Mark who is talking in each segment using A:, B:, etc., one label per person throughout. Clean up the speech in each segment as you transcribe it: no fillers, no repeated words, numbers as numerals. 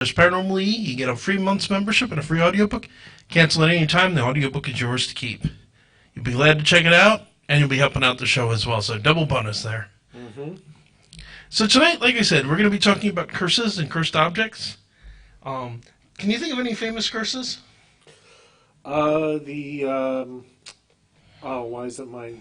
A: There's Paranormal E. You get a free month's membership and a free audiobook. Cancel at any time. The audiobook is yours to keep. You'll be glad to check it out, and you'll be helping out the show as well. So double bonus there.
B: Mm-hmm.
A: So tonight, like I said, we're going to be talking about curses and cursed objects. Can you think of any famous curses?
B: Why is it my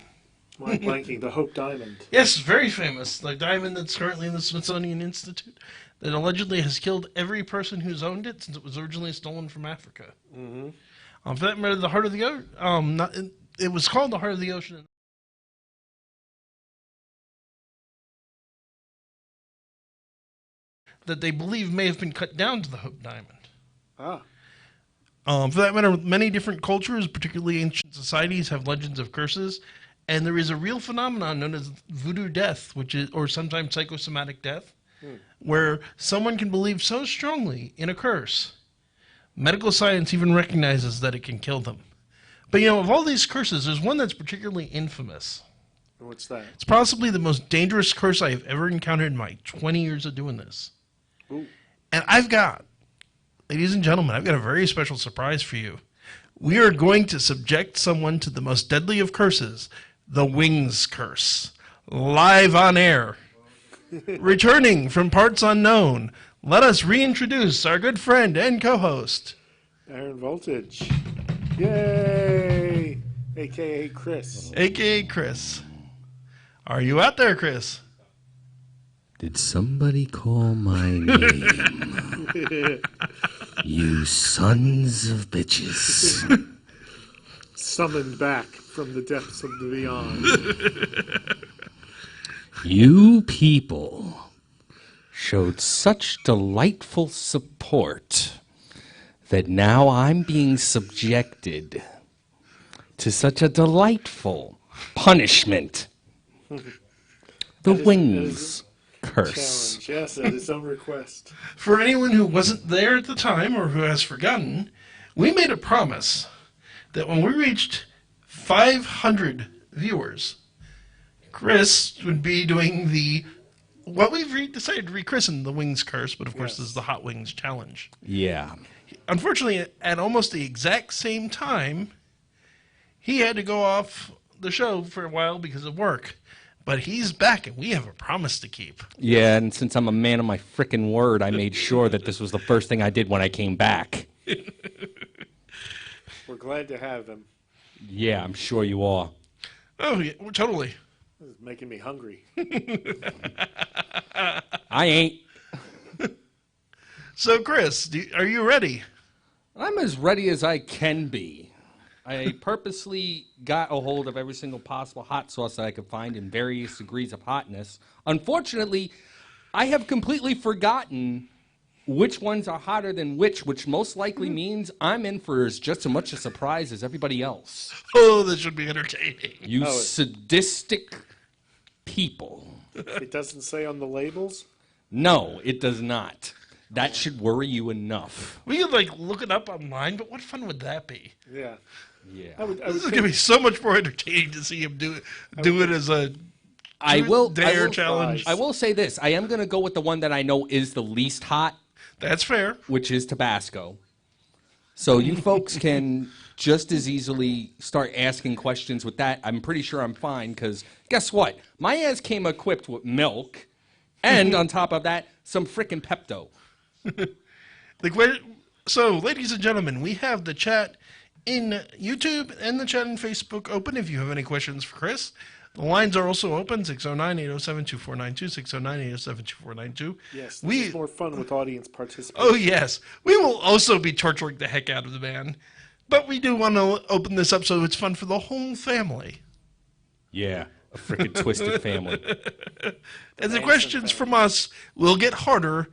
B: blanking? The Hope Diamond.
A: Yes, very famous. The diamond that's currently in the Smithsonian Institute that allegedly has killed every person who's owned it since it was originally stolen from Africa.
B: Mm-hmm.
A: For that matter, the Heart of the Ocean, it was called the Heart of the Ocean. That they believe may have been cut down to the Hope Diamond.
B: Ah.
A: For that matter, many different cultures, particularly ancient societies, have legends of curses, and there is a real phenomenon known as voodoo death, or sometimes psychosomatic death, where someone can believe so strongly in a curse, medical science even recognizes that it can kill them. But of all these curses, there's one that's particularly infamous.
B: What's that?
A: It's possibly the most dangerous curse I have ever encountered in my 20 years of doing this.
B: Ooh.
A: And ladies and gentlemen, I've got a very special surprise for you. We are going to subject someone to the most deadly of curses, the Wings Curse, live on air. Returning from parts unknown, let us reintroduce our good friend and co-host,
B: Aaron Voltage. Yay! AKA Chris.
A: A.K.A. Chris. Are you out there, Chris?
C: Did somebody call my name? You sons of bitches.
B: Summoned back from the depths of the beyond.
C: You people showed such delightful support that now I'm being subjected to such a delightful punishment. The Wings Curse.
B: Challenge, yes, at his own request.
A: For anyone who wasn't there at the time or who has forgotten, we made a promise that when we reached 500 viewers, Chris would be doing what we've decided to rechristen the Wings Curse, but of course this is the Hot Wings Challenge.
C: Yeah.
A: Unfortunately, at almost the exact same time, he had to go off the show for a while because of work. But he's back, and we have a promise to keep.
C: Yeah, and since I'm a man of my frickin' word, I made sure that this was the first thing I did when I came back.
B: We're glad to have him.
C: Yeah, I'm sure you are.
A: Oh, yeah, totally.
B: This is making me hungry.
C: I ain't.
A: So, Chris, are you ready?
C: I'm as ready as I can be. I purposely got a hold of every single possible hot sauce that I could find in various degrees of hotness. Unfortunately, I have completely forgotten which ones are hotter than which most likely means I'm in for just as much a surprise as everybody else.
A: Oh, this should be entertaining.
C: You sadistic people.
B: It doesn't say on the labels?
C: No, it does not. That should worry you enough.
A: We could, look it up online, but what fun would that be?
B: Yeah.
C: Yeah.
A: This is going to be so much more entertaining to see him do it as a dare challenge.
C: I will say this. I am going to go with the one that I know is the least hot.
A: That's fair.
C: Which is Tabasco. So you folks can just as easily start asking questions with that. I'm pretty sure I'm fine because guess what? My ass came equipped with milk and on top of that, some frickin' Pepto.
A: So, ladies and gentlemen, we have the chat in YouTube and the chat in Facebook open if you have any questions for Chris. The lines are also open, 609-807-2492, 609-807-2492.
B: Yes, this is more fun with audience participation.
A: Oh, yes. We will also be torturing the heck out of the man. But we do want to open this up so it's fun for the whole family.
C: Yeah, a frickin' twisted family.
A: And the questions from us will get harder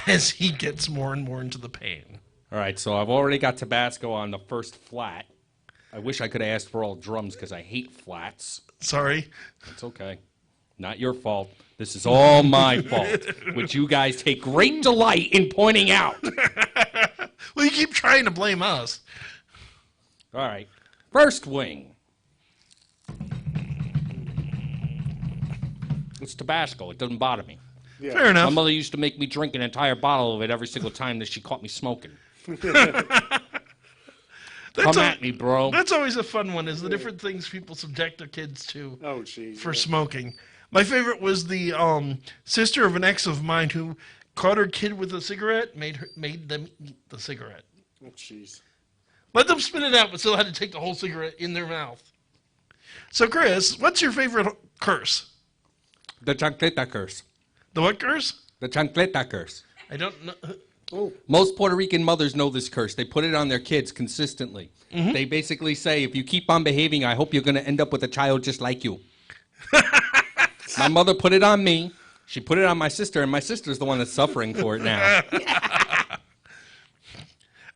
A: as he gets more and more into the pain.
C: All right, so I've already got Tabasco on the first flat. I wish I could have asked for all drums because I hate flats.
A: Sorry.
C: It's okay. Not your fault. This is all my fault, which you guys take great delight in pointing out.
A: Well, you keep trying to blame us.
C: All right. First wing. It's Tabasco. It doesn't bother me.
B: Yeah.
A: Fair
C: My
A: enough.
C: mother used to make me drink an entire bottle of it every single time that she caught me smoking. Come at me, bro.
A: That's always a fun one, is the different things people subject their kids to
B: Oh, jeez.
A: for
B: yeah.
A: smoking. My favorite was the sister of an ex of mine who caught her kid with a cigarette, made them eat the cigarette.
B: Oh, jeez.
A: Let them spit it out, but still had to take the whole cigarette in their mouth. So, Chris, what's your favorite curse?
C: The chancleta curse.
A: The what curse?
C: The chancleta curse.
A: I don't know.
B: Oh,
C: Most Puerto Rican mothers know this curse. They put it on their kids consistently. They basically say, if you keep on behaving, I hope you're going to end up with a child just like you. My mother put it on me. She put it on my sister, and my sister's the one that's suffering for it now.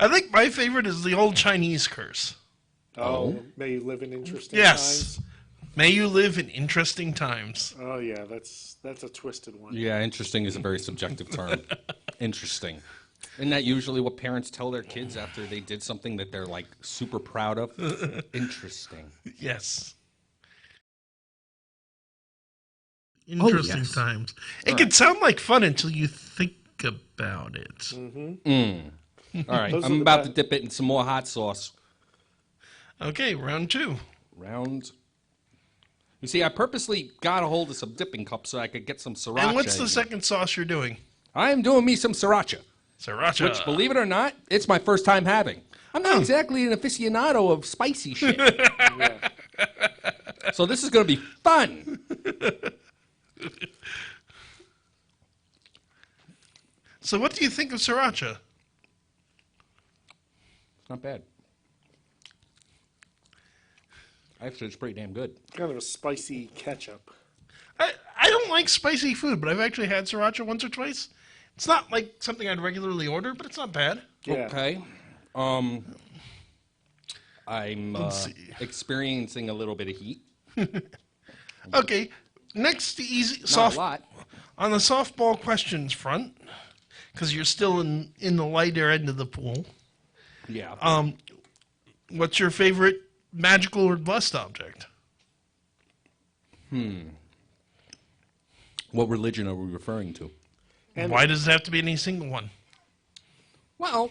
A: I think my favorite is the old Chinese curse.
B: oh, may you live in interesting
A: Yes.
B: times.
A: May you live in interesting times.
B: Oh, yeah, that's a twisted one.
C: Yeah, interesting is a very subjective term. Interesting. Isn't that usually what parents tell their kids after they did something that they're like super proud of? Interesting.
A: Yes. Interesting
C: yes.
A: times. It can sound like fun until you think about it.
C: All right,
B: Those are
C: I'm
B: the
C: about to
B: best.
C: dip it in some more hot sauce.
A: Okay, round two.
C: Round. You see, I purposely got a hold of some dipping cups so I could get some sriracha.
A: And what's the
C: in.
A: second sauce you're doing?
C: I am doing me some sriracha,
A: Sriracha.
C: which, believe it or not, it's my first time having. I'm not exactly an aficionado of spicy shit.
B: Yeah.
C: So this is going to be fun.
A: So what do you think of sriracha?
C: Not bad. Actually, it's pretty damn good.
B: Kind of a spicy ketchup.
A: I don't like spicy food, but I've actually had sriracha once or twice. It's not like something I'd regularly order, but it's not bad.
B: Yeah.
C: Okay. I'm
A: see.
C: experiencing a little bit of heat.
A: Okay, next the easy
C: Not
A: soft
C: a lot.
A: on the softball questions front, because you're still in the lighter end of the pool.
C: Yeah.
A: What's your favorite magical or blessed object?
C: What religion are we referring to?
B: And
A: Why does it have to be any single one?
C: Well,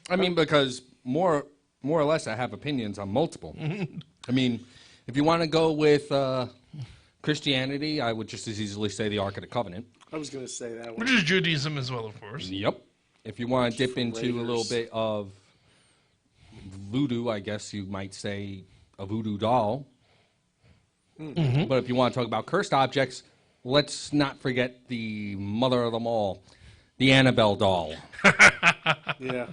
C: I mean, because more or less I have opinions on multiple. I mean, if you want to go with Christianity, I would just as easily say the Ark of the Covenant.
B: I was going to say that one.
A: Which is Judaism as well, of course.
C: Yep. If you want to dip into a little
B: Traitors.
C: bit of voodoo, I guess you might say a voodoo doll. But if you want to talk about cursed objects, let's not forget the mother of them all, the Annabelle doll.
B: Yeah.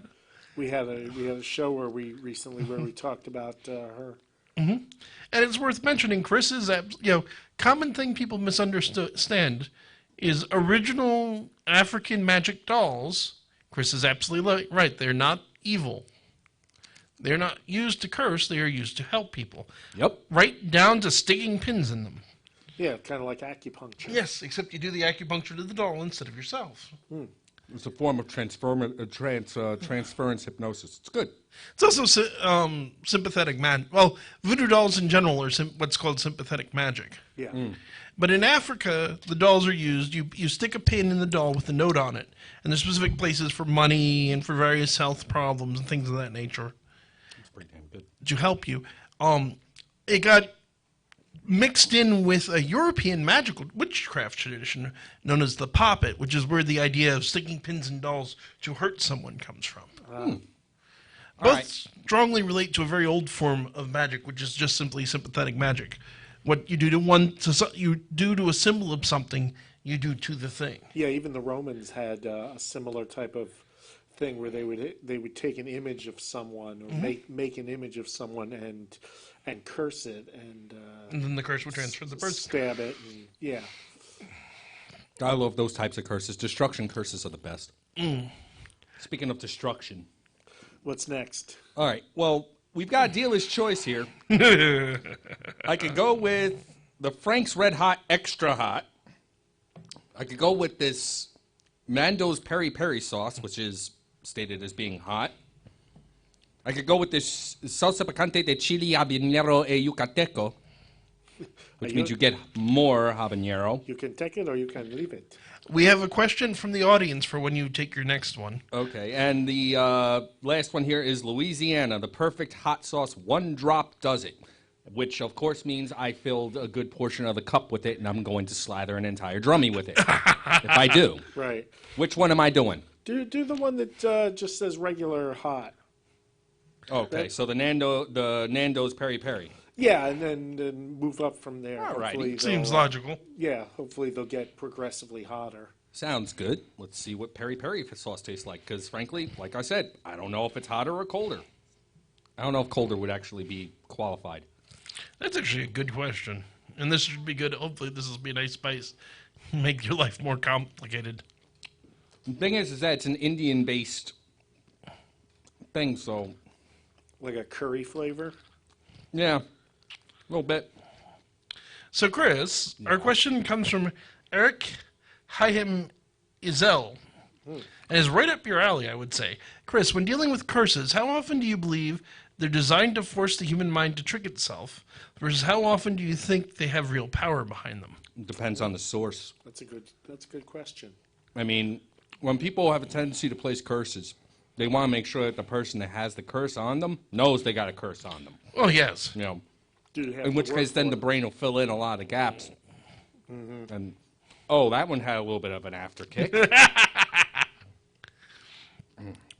B: We had a show where we talked about her.
A: And it's worth mentioning, Chris, is that, common thing people misunderstand is original African magic dolls. Chris is absolutely right. They're not evil. They're not used to curse. They are used to help people.
C: Yep.
A: Right down to sticking pins in them.
B: Yeah, kind of like acupuncture.
A: Yes, except you do the acupuncture to the doll instead of yourself.
C: It's a form of transference hypnosis. It's good.
A: It's also sympathetic magic. Well, voodoo dolls in general are what's called sympathetic magic.
B: Yeah.
A: But in Africa, the dolls are used. You stick a pin in the doll with a note on it, and there's specific places for money and for various health problems and things of that nature
C: It's pretty damn good.
A: to help you. It got mixed in with a European magical witchcraft tradition known as the poppet, which is where the idea of sticking pins in dolls to hurt someone comes from. Both
C: right.
A: strongly relate to a very old form of magic, which is just simply sympathetic magic. What you do to a symbol of something, you do to the thing.
B: Yeah, even the Romans had a similar type of thing where they would take an image of someone or make an image of someone and curse it and
A: And then the curse would transfer to the person.
B: stab it and yeah.
C: I love those types of curses. Destruction curses are the best. Speaking of destruction.
B: What's next?
C: All right. Well, we've got a dealer's choice here. I could go with the Frank's Red Hot Extra Hot. I could go with this Mando's Peri Peri sauce, which is stated as being hot. I could go with this salsa picante de chili habanero e yucateco, which means you get more habanero.
B: You can take it or you can leave it.
A: We have a question from the audience for when you take your next one.
C: Okay, and the last one here is Louisiana. The perfect hot sauce, one drop does it. Which, of course, means I filled a good portion of the cup with it, and I'm going to slather an entire drummy with it. If I do.
B: Right.
C: Which one am I doing?
B: Do the one that just says regular hot.
C: Okay, so the Nando's Peri Peri.
B: Yeah, and then move up from there.
C: All righty.
B: Hopefully
A: Seems
B: they'll,
A: logical.
B: Yeah, hopefully they'll get progressively hotter.
C: Sounds good. Let's see what Peri Peri sauce tastes like, because frankly, like I said, I don't know if it's hotter or colder. I don't know if colder would actually be qualified.
A: That's actually a good question. And this should be good. Hopefully this will be a nice spice. Make your life more complicated.
C: The thing is that it's an Indian-based thing, so...
B: Like a curry flavor?
C: Yeah, a little bit.
A: So, Chris, our question comes from Eric Haim Izel. And is right up your alley, I would say. Chris, when dealing with curses, how often do you believe they're designed to force the human mind to trick itself, versus how often do you think they have real power behind them?
C: It depends on the source.
B: That's a good question.
C: I mean, when people have a tendency to place curses, they want to make sure that the person that has the curse on them knows they got a curse on them.
A: Oh, yes.
C: You know,
B: Do you have
C: in
B: to
C: which
B: work
C: case then
B: for
C: the
B: it?
C: brain will fill in a lot of gaps. And, oh, that one had a little bit of an after kick.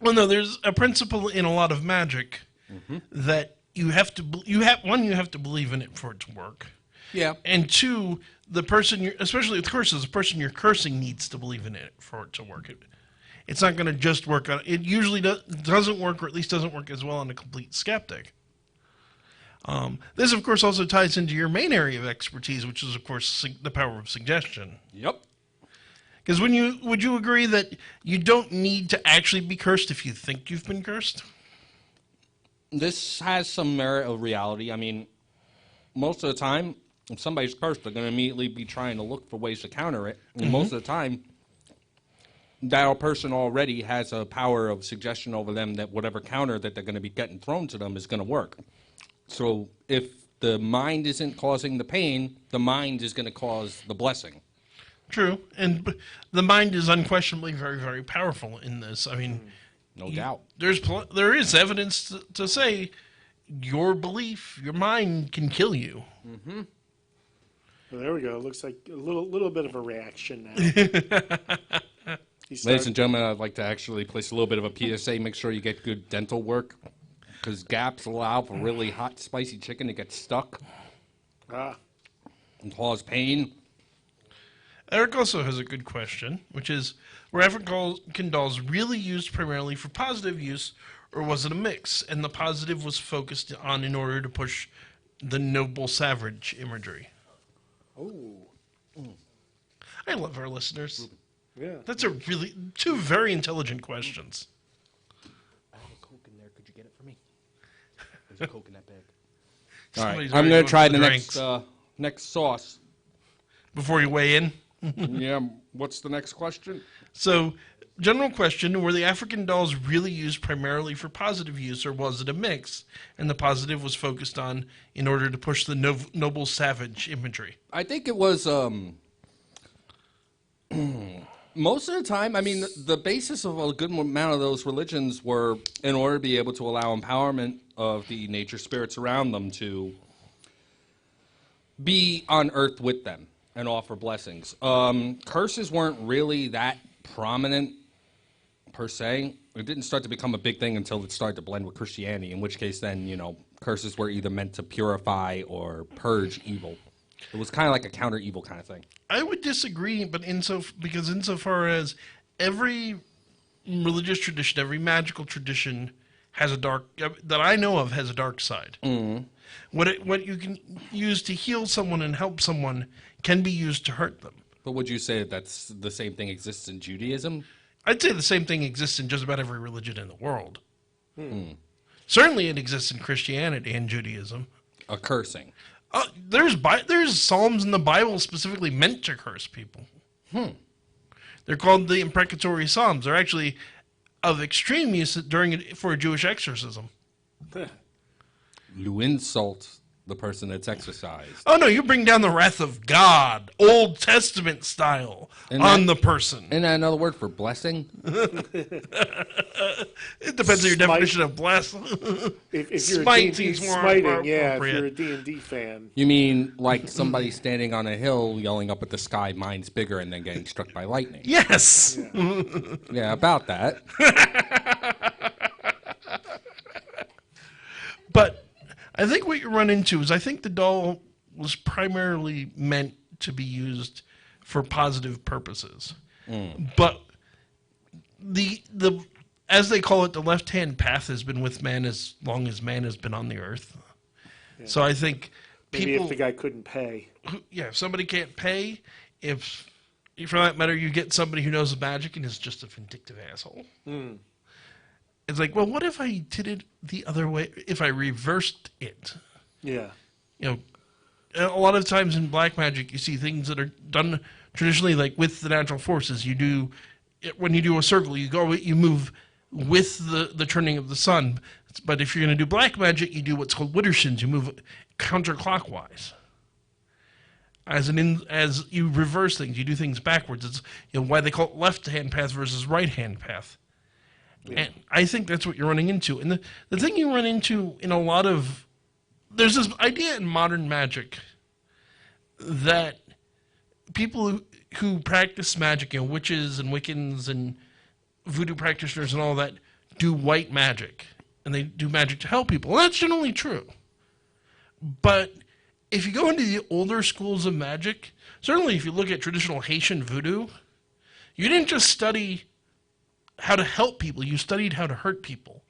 A: Well, no, there's a principle in a lot of magic that you have to you have to believe in it for it to work,
C: Yeah.
A: and two, the person especially with curses, the person you're cursing needs to believe in it for it to work. It's not going to just work on. It usually doesn't work, or at least doesn't work as well on a complete skeptic. This, of course, also ties into your main area of expertise, which is, of course, the power of suggestion.
C: Yep.
A: Because would you agree that you don't need to actually be cursed if you think you've been cursed?
C: This has some merit of reality. I mean, most of the time, if somebody's cursed, they're going to immediately be trying to look for ways to counter it. And most of the time, that person already has a power of suggestion over them that whatever counter that they're going to be getting thrown to them is going to work. So if the mind isn't causing the pain, the mind is going to cause the blessing.
A: True, and the mind is unquestionably very, very powerful in this. I mean,
C: No doubt.
A: there is evidence to say your belief, your mind can kill you.
B: Well, there we go. It looks like a little bit of a reaction now.
C: Ladies and gentlemen, I'd like to actually place a little bit of a PSA. Make sure you get good dental work, because gaps allow for really hot, spicy chicken to get stuck and cause pain.
A: Eric also has a good question, which is, were African dolls really used primarily for positive use, or was it a mix, and the positive was focused on in order to push the noble savage imagery?
B: Oh,
A: I love our listeners.
B: yeah.
A: That's two very intelligent questions.
C: I have a Coke in there. Could you get it for me? There's a Coke in that bag. All
A: Somebody's
C: right, I'm
A: already
C: going
A: going
C: to try
A: for
C: the
A: drinks.
C: next sauce.
A: Before you weigh in.
C: Yeah, what's the next question?
A: So, general question, were the African dolls really used primarily for positive use, or was it a mix, and the positive was focused on in order to push the noble savage imagery?
C: I think it was most of the time. I mean, the basis of a good amount of those religions were in order to be able to allow empowerment of the nature spirits around them to be on earth with them and offer blessings. Curses weren't really that prominent per se. It didn't start to become a big thing until it started to blend with Christianity, in which case then, curses were either meant to purify or purge evil. It was kind of like a counter-evil kind of thing.
A: I would disagree, but because insofar as every religious tradition, every magical tradition has that I know of has a dark side. Mm-hmm. What you can use to heal someone and help someone can be used to hurt them.
C: But would you say that that's the same thing exists in Judaism?
A: I'd say the same thing exists in just about every religion in the world. Certainly it exists in Christianity and Judaism.
C: A cursing.
A: There's psalms in the Bible specifically meant to curse people. They're called the imprecatory psalms. They're actually of extreme use for a Jewish exorcism.
C: You insult the person that's exorcised.
A: Oh no, you bring down the wrath of God, Old Testament style, on the person.
C: Isn't that another word for blessing?
A: It depends on your definition of bless.
B: If you're
A: Smite
B: a D&D
A: seems more
B: smiting, yeah, if
A: appropriate.
B: you're a D&D fan.
C: You mean like somebody standing on a hill yelling up at the sky, mine's bigger, and then getting struck by lightning?
A: Yes.
C: Yeah, about that.
A: But I think what you run into is I think the doll was primarily meant to be used for positive purposes. But the as they call it, the left-hand path has been with man as long as man has been on the earth. Yeah. So I think
B: Maybe if the guy couldn't pay.
A: If somebody can't pay, if for that matter you get somebody who knows magic and is just a vindictive asshole. It's like, well, what if I did it the other way? If I reversed it?
B: Yeah.
A: You know, a lot of times in black magic, you see things that are done traditionally, like with the natural forces. You do, when you do a circle, you move with the turning of the sun. But if you're going to do black magic, you do what's called widdershins. You move counterclockwise. As you reverse things, you do things backwards. It's why they call it left-hand path versus right-hand path. Yeah. And I think that's what you're running into. And the thing you run into in a lot of... There's this idea in modern magic that people who practice magic, witches and Wiccans and voodoo practitioners and all that, do white magic. And they do magic to help people. And that's generally true. But if you go into the older schools of magic, certainly if you look at traditional Haitian voodoo, you didn't just study how to help people, you studied how to hurt people.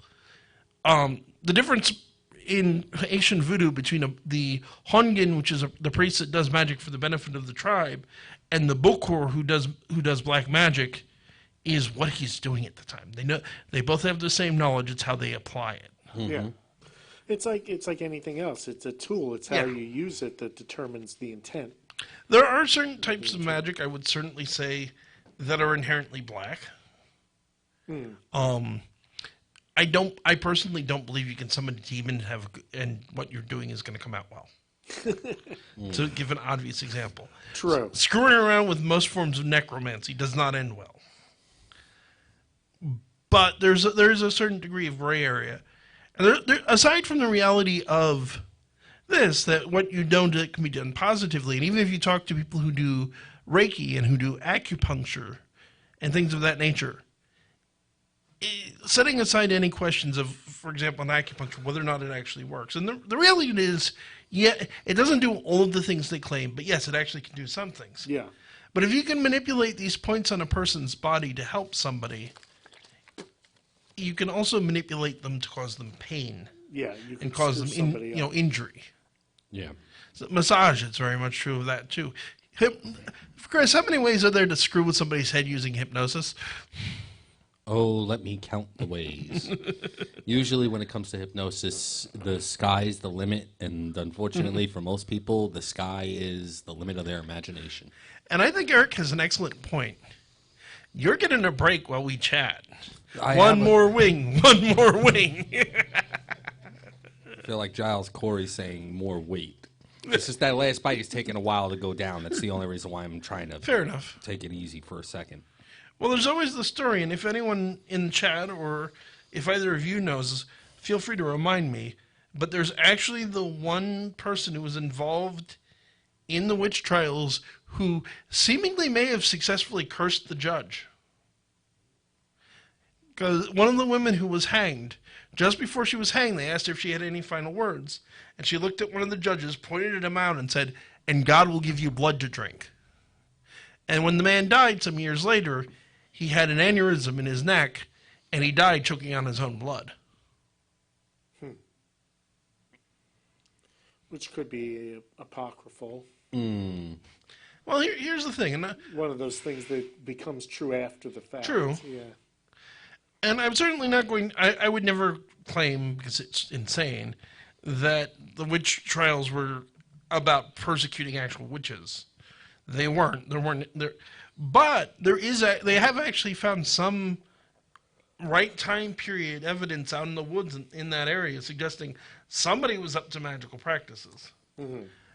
A: The difference in Haitian voodoo between the Hongan, which is the priest that does magic for the benefit of the tribe, and the Bokor who does black magic, is what he's doing at the time. They both have the same knowledge. It's how they apply it.
B: Mm-hmm. Yeah, it's like anything else. It's a tool. It's how you use it that determines the intent.
A: There are certain types of magic, I would certainly say, that are inherently black. I personally don't believe you can summon a demon and what you're doing is going to come out well. To give an obvious example.
B: True.
A: Screwing around with most forms of necromancy does not end well. But there's a certain degree of gray area. And aside from the reality of this, that what you don't do can be done positively, and even if you talk to people who do Reiki and who do acupuncture and things of that nature, setting aside any questions of, for example, in acupuncture, whether or not it actually works. And the reality is, it doesn't do all of the things they claim, but yes, it actually can do some things.
B: Yeah.
A: But if you can manipulate these points on a person's body to help somebody, you can also manipulate them to cause them pain.
B: Yeah, you can
A: and cause them injury.
C: Yeah.
A: So massage, it's very much true of that too. Chris, how many ways are there to screw with somebody's head using hypnosis?
C: Oh, let me count the ways. Usually when it comes to hypnosis, the sky's the limit, and unfortunately for most people, the sky is the limit of their imagination.
A: And I think Eric has an excellent point. You're getting a break while we chat. One more wing. I
C: feel like Giles Corey saying more weight. It's just that last bite is taking a while to go down. That's the only reason why I'm trying to
A: Fair enough.
C: Take it easy for a second.
A: Well, there's always the story, and if anyone in the chat or if either of you knows, feel free to remind me. But there's actually the one person who was involved in the witch trials who seemingly may have successfully cursed the judge. Because one of the women who was hanged, just before she was hanged, they asked her if she had any final words. And she looked at one of the judges, pointed at him out, and said, "And God will give you blood to drink." And when the man died some years later, he had an aneurysm in his neck, and he died choking on his own blood.
B: Which could be apocryphal.
A: Well, here's the thing. And
B: one of those things that becomes true after the fact.
A: True.
B: Yeah.
A: And I'm certainly not going... I would never claim, because it's insane, that the witch trials were about persecuting actual witches. They weren't. But they have actually found some right time period evidence out in the woods in that area suggesting somebody was up to magical practices.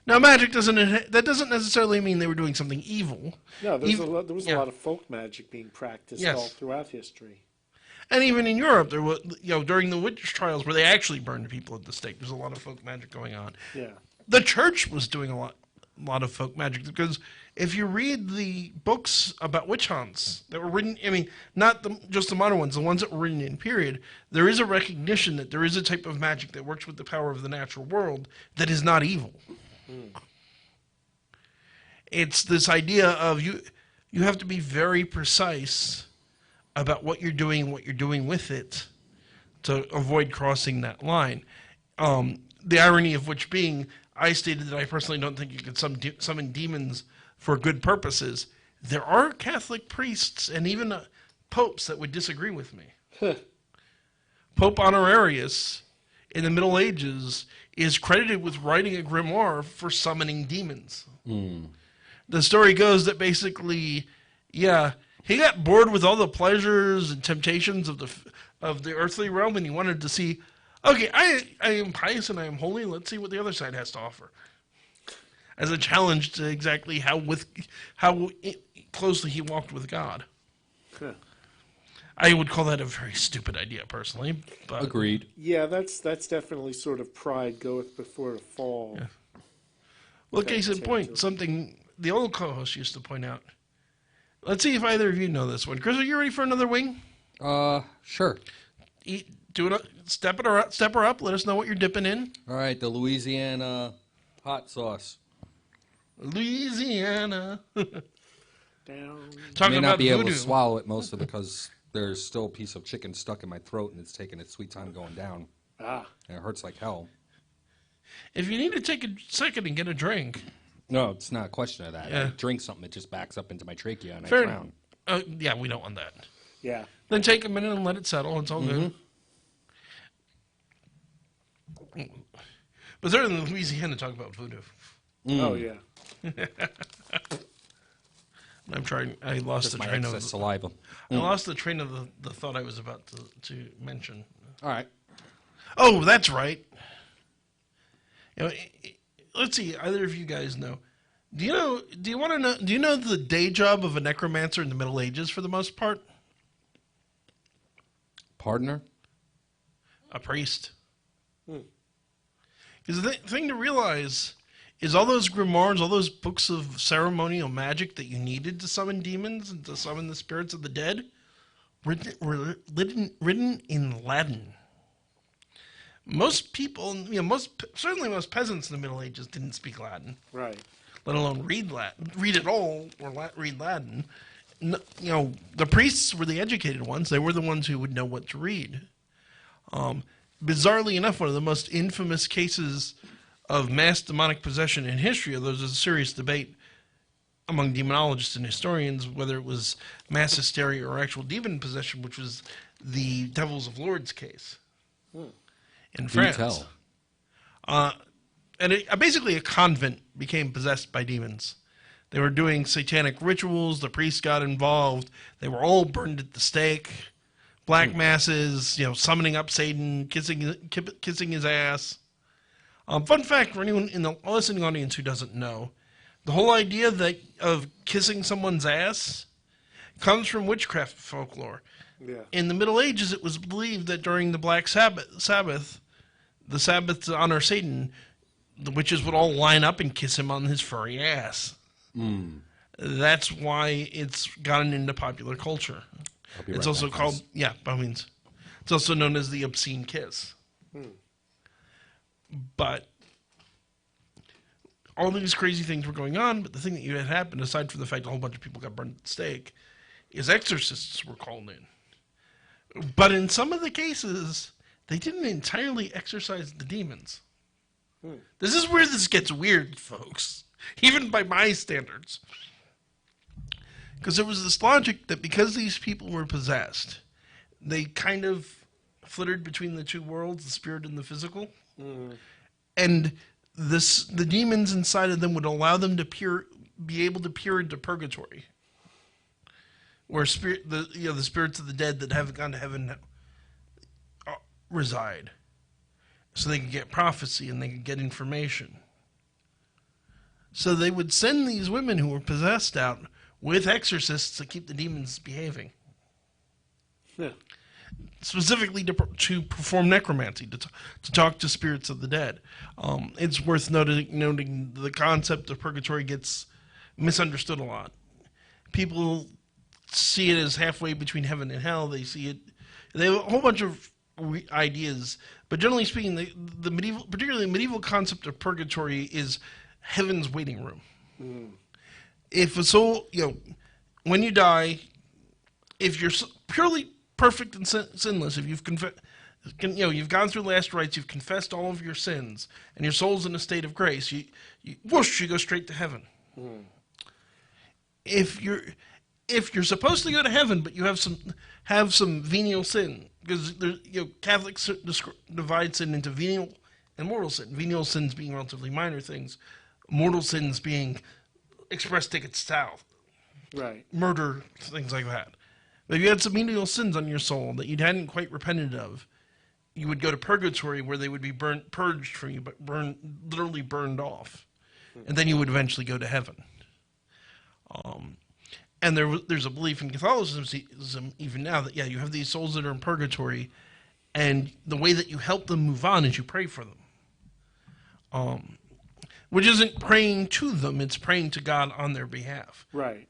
A: Now, magic that doesn't necessarily mean they were doing something evil.
B: No, there was a lot of folk magic being practiced
A: Yes.
B: all throughout history.
A: And even in Europe, there was, during the witch trials where they actually burned people at the stake, there's a lot of folk magic going on.
B: Yeah.
A: The church was doing a lot of folk magic, because if you read the books about witch hunts that were written, I mean, not just the modern ones, the ones that were written in period, there is a recognition that there is a type of magic that works with the power of the natural world that is not evil. It's this idea of you have to be very precise about what you're doing and what you're doing with it to avoid crossing that line. The irony of which being, I stated that I personally don't think you can summon demons for good purposes. There are Catholic priests and even popes that would disagree with me. Pope Honorarius in the Middle Ages is credited with writing a grimoire for summoning demons. The story goes that basically, he got bored with all the pleasures and temptations of the earthly realm, and he wanted to see, okay, I am pious and I am holy. Let's see what the other side has to offer. As a challenge to exactly how closely he walked with God. I would call that a very stupid idea, personally. But
C: Agreed.
B: Yeah, that's definitely sort of pride goeth before a fall.
A: Yeah. Well, case in point, something the old co-host used to point out. Let's see if either of you know this one. Chris, are you ready for another wing?
C: Sure.
A: Step her up. Let us know what you're dipping in.
C: All right, the Louisiana hot sauce.
A: Louisiana.
B: Down.
C: I may
A: Talking
C: not
A: about
C: be able
A: voodoo.
C: to swallow it mostly because there's still a piece of chicken stuck in my throat and it's taking its sweet time going down.
B: Ah.
C: And it hurts like hell.
A: If you need to take a second and get a drink.
C: No, it's not a question of that.
A: Yeah.
C: I drink something, it just backs up into my trachea and I
A: Fair
C: drown.
A: Yeah, we don't want that.
B: Yeah.
A: Then take a minute and let it settle. It's all good. But they're in Louisiana talk about voodoo.
B: Oh, yeah.
A: I'm trying. I lost
C: Just
A: the
C: my
A: train
C: excess
A: of
C: saliva.
A: I lost the train of the thought I was about to mention.
C: All right.
A: Oh, that's right. Let's see. Either of you guys know? Do you want to know? Do you know the day job of a necromancer in the Middle Ages for the most part?
C: Partner?
A: A priest. Because the thing to realize is all those grimoires, all those books of ceremonial magic that you needed to summon demons and to summon the spirits of the dead were written in Latin. Most people, certainly most peasants in the Middle Ages didn't speak Latin,
B: Right.
A: let alone read at all, or read Latin. The priests were the educated ones. They were the ones who would know what to read. Bizarrely enough, one of the most infamous cases of mass demonic possession in history, although there's a serious debate among demonologists and historians whether it was mass hysteria or actual demon possession, which was the Devils of Lourdes case in France.
C: tell.
A: Basically, a convent became possessed by demons. They were doing satanic rituals. The priests got involved. They were all burned at the stake. Black masses, summoning up Satan, kissing his ass. Fun fact for anyone in the listening audience who doesn't know, the whole idea of kissing someone's ass comes from witchcraft folklore.
B: Yeah.
A: In the Middle Ages, it was believed that during the Black Sabbath, the Sabbath to honor Satan, the witches would all line up and kiss him on his furry ass. That's why it's gotten into popular culture. It's also called, by means. It's also known as the obscene kiss. But all these crazy things were going on, but the thing that had happened, aside from the fact a whole bunch of people got burned at the stake, is exorcists were called in. But in some of the cases, they didn't entirely exorcise the demons. This is where this gets weird, folks. Even by my standards. Because there was this logic that because these people were possessed, they kind of flittered between the two worlds, the spirit and the physical. And the demons inside of them would allow them to be able to peer into purgatory. where the spirits of the dead that haven't gone to heaven reside, so they could get prophecy and they could get information. So they would send these women who were possessed out with exorcists to keep the demons behaving.
B: Yeah.
A: Specifically to perform necromancy, to talk to spirits of the dead. It's worth noting the concept of purgatory gets misunderstood a lot. People see it as halfway between heaven and hell. They have a whole bunch of ideas, but generally speaking, the medieval, particularly the medieval concept of purgatory is heaven's waiting room. Mm. If a soul, when you die, if you're purely perfect and sinless, if you've you've gone through last rites, you've confessed all of your sins, and your soul's in a state of grace, you go straight to heaven. Mm. If you're supposed to go to heaven, but you have some venial sin, because Catholics divide sin into venial and mortal sin. Venial sins being relatively minor things, mortal sins being express tickets south,
B: right?
A: Murder, things like that. But if you had some venial sins on your soul that you hadn't quite repented of, you would go to purgatory, where they would be purged from you, but literally burned off, and then you would eventually go to heaven. And there's a belief in Catholicism even now that you have these souls that are in purgatory, and the way that you help them move on is you pray for them. Which isn't praying to them; it's praying to God on their behalf.
B: Right.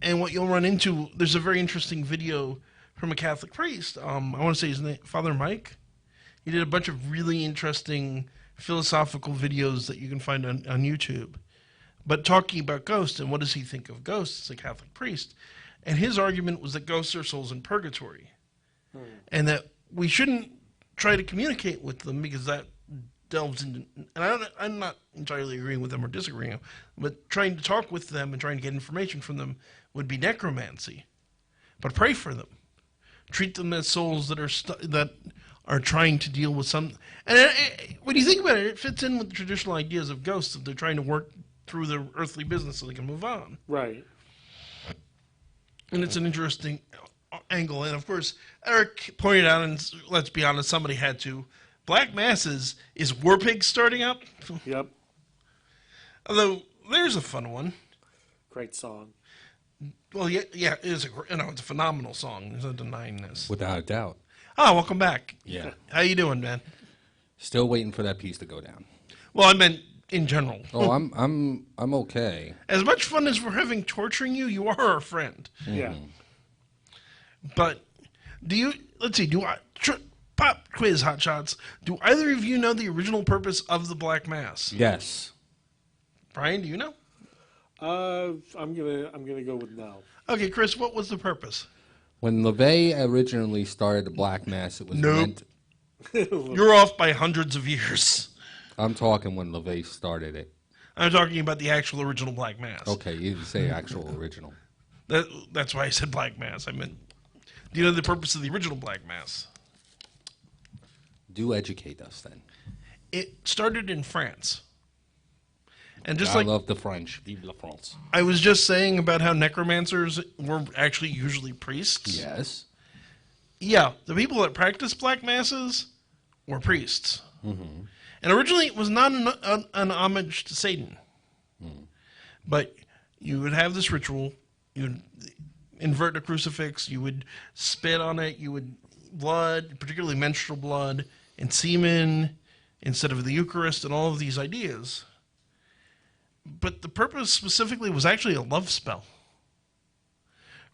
A: And what you'll run into, there's a very interesting video from a Catholic priest. I want to say his name, Father Mike. He did a bunch of really interesting philosophical videos that you can find on YouTube. But talking about ghosts and what does he think of ghosts as a Catholic priest. And his argument was that ghosts are souls in purgatory. And that we shouldn't try to communicate with them because that delves into, and I'm not entirely agreeing with them or disagreeing, but trying to talk with them and trying to get information from them would be necromancy. But pray for them, treat them as souls that are trying to deal with some. And when you think about it, it fits in with the traditional ideas of ghosts, that they're trying to work through their earthly business so they can move on.
B: Right.
A: And it's an interesting angle. And of course, Eric pointed out, and let's be honest, somebody had to. Black Masses, is War Pigs starting up?
B: Yep.
A: Although, there's a fun one.
B: Great song.
A: Well, yeah, it is it's a phenomenal song. There's no denying this.
C: Without a doubt.
A: Oh, welcome back.
C: Yeah.
A: How you doing, man?
C: Still waiting for that piece to go down.
A: Well, I meant in general.
C: Oh, I'm okay.
A: As much fun as we're having torturing you, you are our friend.
C: Mm-hmm.
B: Yeah.
A: But let's see, pop quiz, hot shots. Do either of you know the original purpose of the Black Mass?
C: Yes.
A: Brian, do you know?
B: I'm gonna go with no.
A: Okay, Chris, what was the purpose?
C: When LaVey originally started the Black Mass, it was meant.
A: You're off by hundreds of years.
C: I'm talking when LaVey started it.
A: I'm talking about the actual original Black Mass.
C: Okay, you didn't say actual original.
A: That's why I said Black Mass. I meant, do you know the purpose of the original Black Mass?
C: Do educate us then.
A: It started in France. And just
C: I love the French. Vive la France.
A: I was just saying about how necromancers were actually usually priests.
C: Yes.
A: Yeah, the people that practiced Black Masses were priests. Mm-hmm. And originally it was not an homage to Satan. Mm. But you would have this ritual. You would invert a crucifix. You would spit on it. You would blood, particularly menstrual blood, and semen instead of the Eucharist, and all of these ideas. But the purpose specifically was actually a love spell.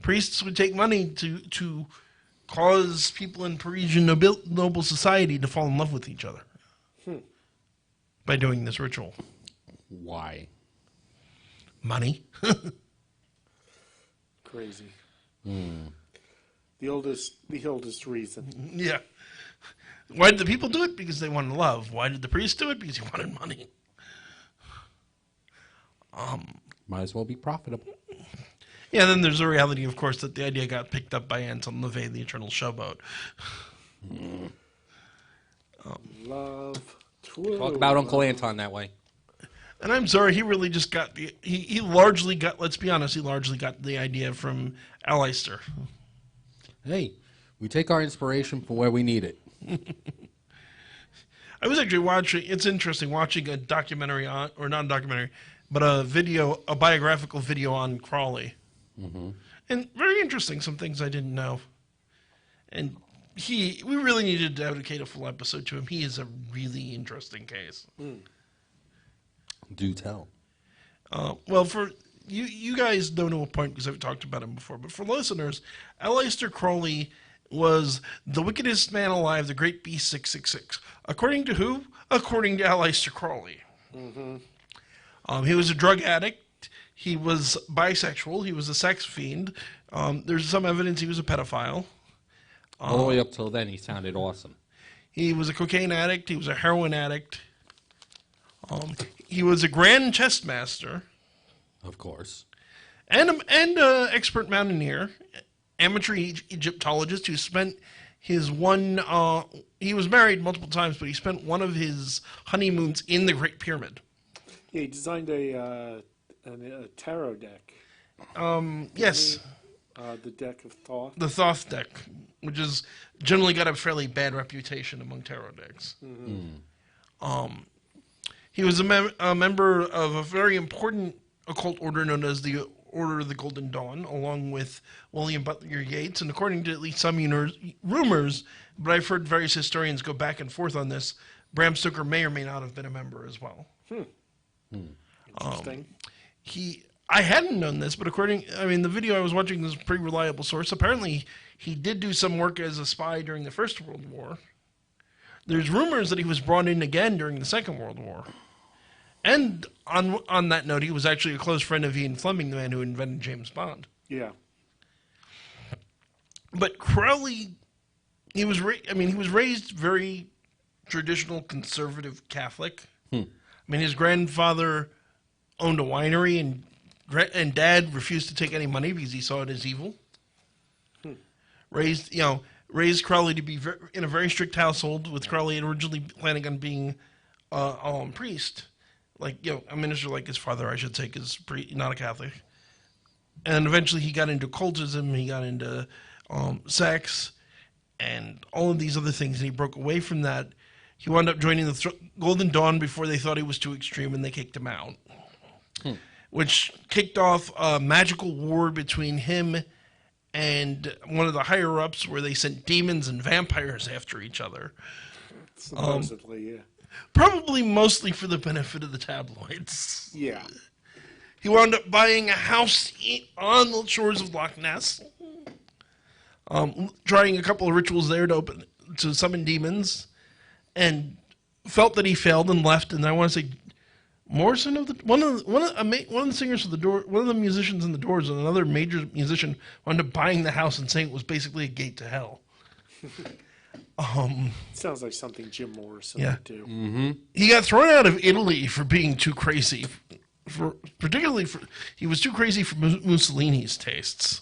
A: Priests would take money to cause people in Parisian noble society to fall in love with each other by doing this ritual.
C: Why?
A: Money.
B: Crazy. The oldest reason.
A: Yeah. Why did the people do it? Because they wanted love. Why did the priest do it? Because he wanted money.
C: Might as well be profitable.
A: Yeah, then there's the reality, of course, that the idea got picked up by Anton LaVey, the Eternal Showboat.
B: Love.
C: Talk about Uncle Anton that way.
A: And I'm sorry, he really just got he largely got, let's be honest, he largely got the idea from Aleister.
C: Hey, we take our inspiration from where we need it.
A: I was actually watching, it's interesting watching a documentary on, or not a documentary, but a biographical video on Crowley. And very interesting, some things I didn't know. And we really needed to dedicate a full episode to him. He is a really interesting case.
C: Do tell.
A: Well, for you guys don't know a point because I've talked about him before, but for listeners, Aleister Crowley was the wickedest man alive, the great beast 666. According to who? According to Aleister Crowley. He was a drug addict. He was bisexual. He was a sex fiend. There's some evidence he was a pedophile.
C: All the way up till then, he sounded awesome.
A: He was a cocaine addict. He was a heroin addict. He was a grand chess master.
C: Of course.
A: And an expert mountaineer, amateur Egyptologist who spent his he was married multiple times, but he spent one of his honeymoons in the Great Pyramid.
B: Yeah, he designed a tarot deck.
A: Yes.
B: The deck of Thoth.
A: The Thoth deck, which has generally got a fairly bad reputation among tarot decks. He was a member of a very important occult order known as the Order of the Golden Dawn, along with William Butler Yeats. And according to at least some rumors, but I've heard various historians go back and forth on this, Bram Stoker may or may not have been a member as well.
B: Interesting.
A: I hadn't known this, but the video I was watching is a pretty reliable source. Apparently, he did do some work as a spy during the First World War. There's rumors that he was brought in again during the Second World War. And on that note, he was actually a close friend of Ian Fleming, the man who invented James Bond.
B: Yeah.
A: But Crowley, he was raised very traditional conservative Catholic. His grandfather owned a winery, and Dad refused to take any money because he saw it as evil. Raised Crowley to be in a very strict household, with Crowley originally planning on being a priest, a minister like his father, I should say, because not a Catholic. And eventually he got into occultism, he got into sex, and all of these other things, and he broke away from that. He wound up joining the Golden Dawn before they thought he was too extreme, and they kicked him out, which kicked off a magical war between him and one of the higher-ups, where they sent demons and vampires after each other.
B: Supposedly, yeah.
A: Probably mostly for the benefit of the tabloids.
B: Yeah.
A: He wound up buying a house on the shores of Loch Ness, trying a couple of rituals there to summon demons, and felt that he failed and left. And I want to say, Morrison one of the singers of the Doors, one of the musicians in the Doors, and another major musician wound up buying the house and saying it was basically a gate to hell.
B: Sounds like something Jim Morrison would do.
A: He got thrown out of Italy for being too crazy. He was too crazy for Mussolini's tastes.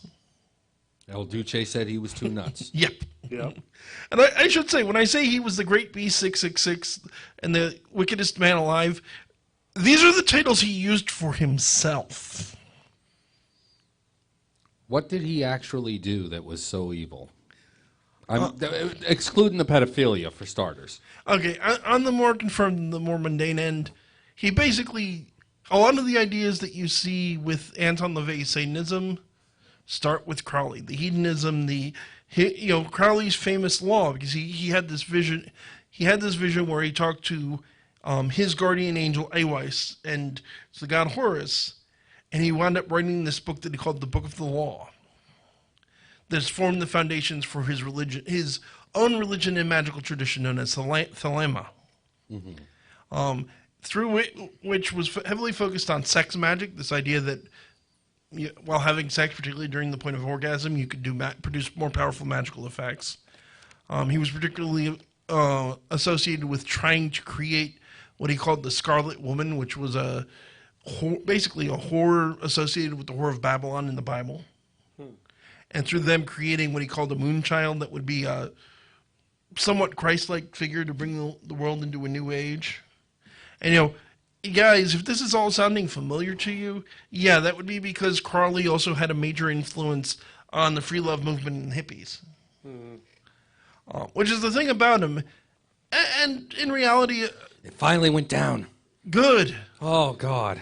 C: El Duce said he was too nuts.
A: Yep.
B: Yep.
A: And I should say, when I say he was the great B666 and the wickedest man alive, these are the titles he used for himself.
C: What did he actually do that was so evil? Excluding the pedophilia, for starters.
A: Okay, on the more confirmed, the more mundane end, he basically, a lot of the ideas that you see with Anton LaVey's Satanism start with Crowley. The hedonism, Crowley's famous law, because he had this vision. He had this vision where he talked to his guardian angel Awais and the god Horus, and he wound up writing this book that he called the Book of the Law. That's formed the foundations for his religion, his own religion and magical tradition known as Thelema. Through which was heavily focused on sex magic, this idea that while having sex, particularly during the point of orgasm, you could produce more powerful magical effects. He was particularly associated with trying to create what he called the Scarlet Woman, which was basically a horror associated with the Whore of Babylon in the Bible. And through them creating what he called a moon child that would be a somewhat Christ-like figure to bring the world into a new age. And, guys, if this is all sounding familiar to you, yeah, that would be because Crowley also had a major influence on the free love movement and hippies. Which is the thing about him. And in reality,
C: It finally went down.
A: good.
C: Oh, God.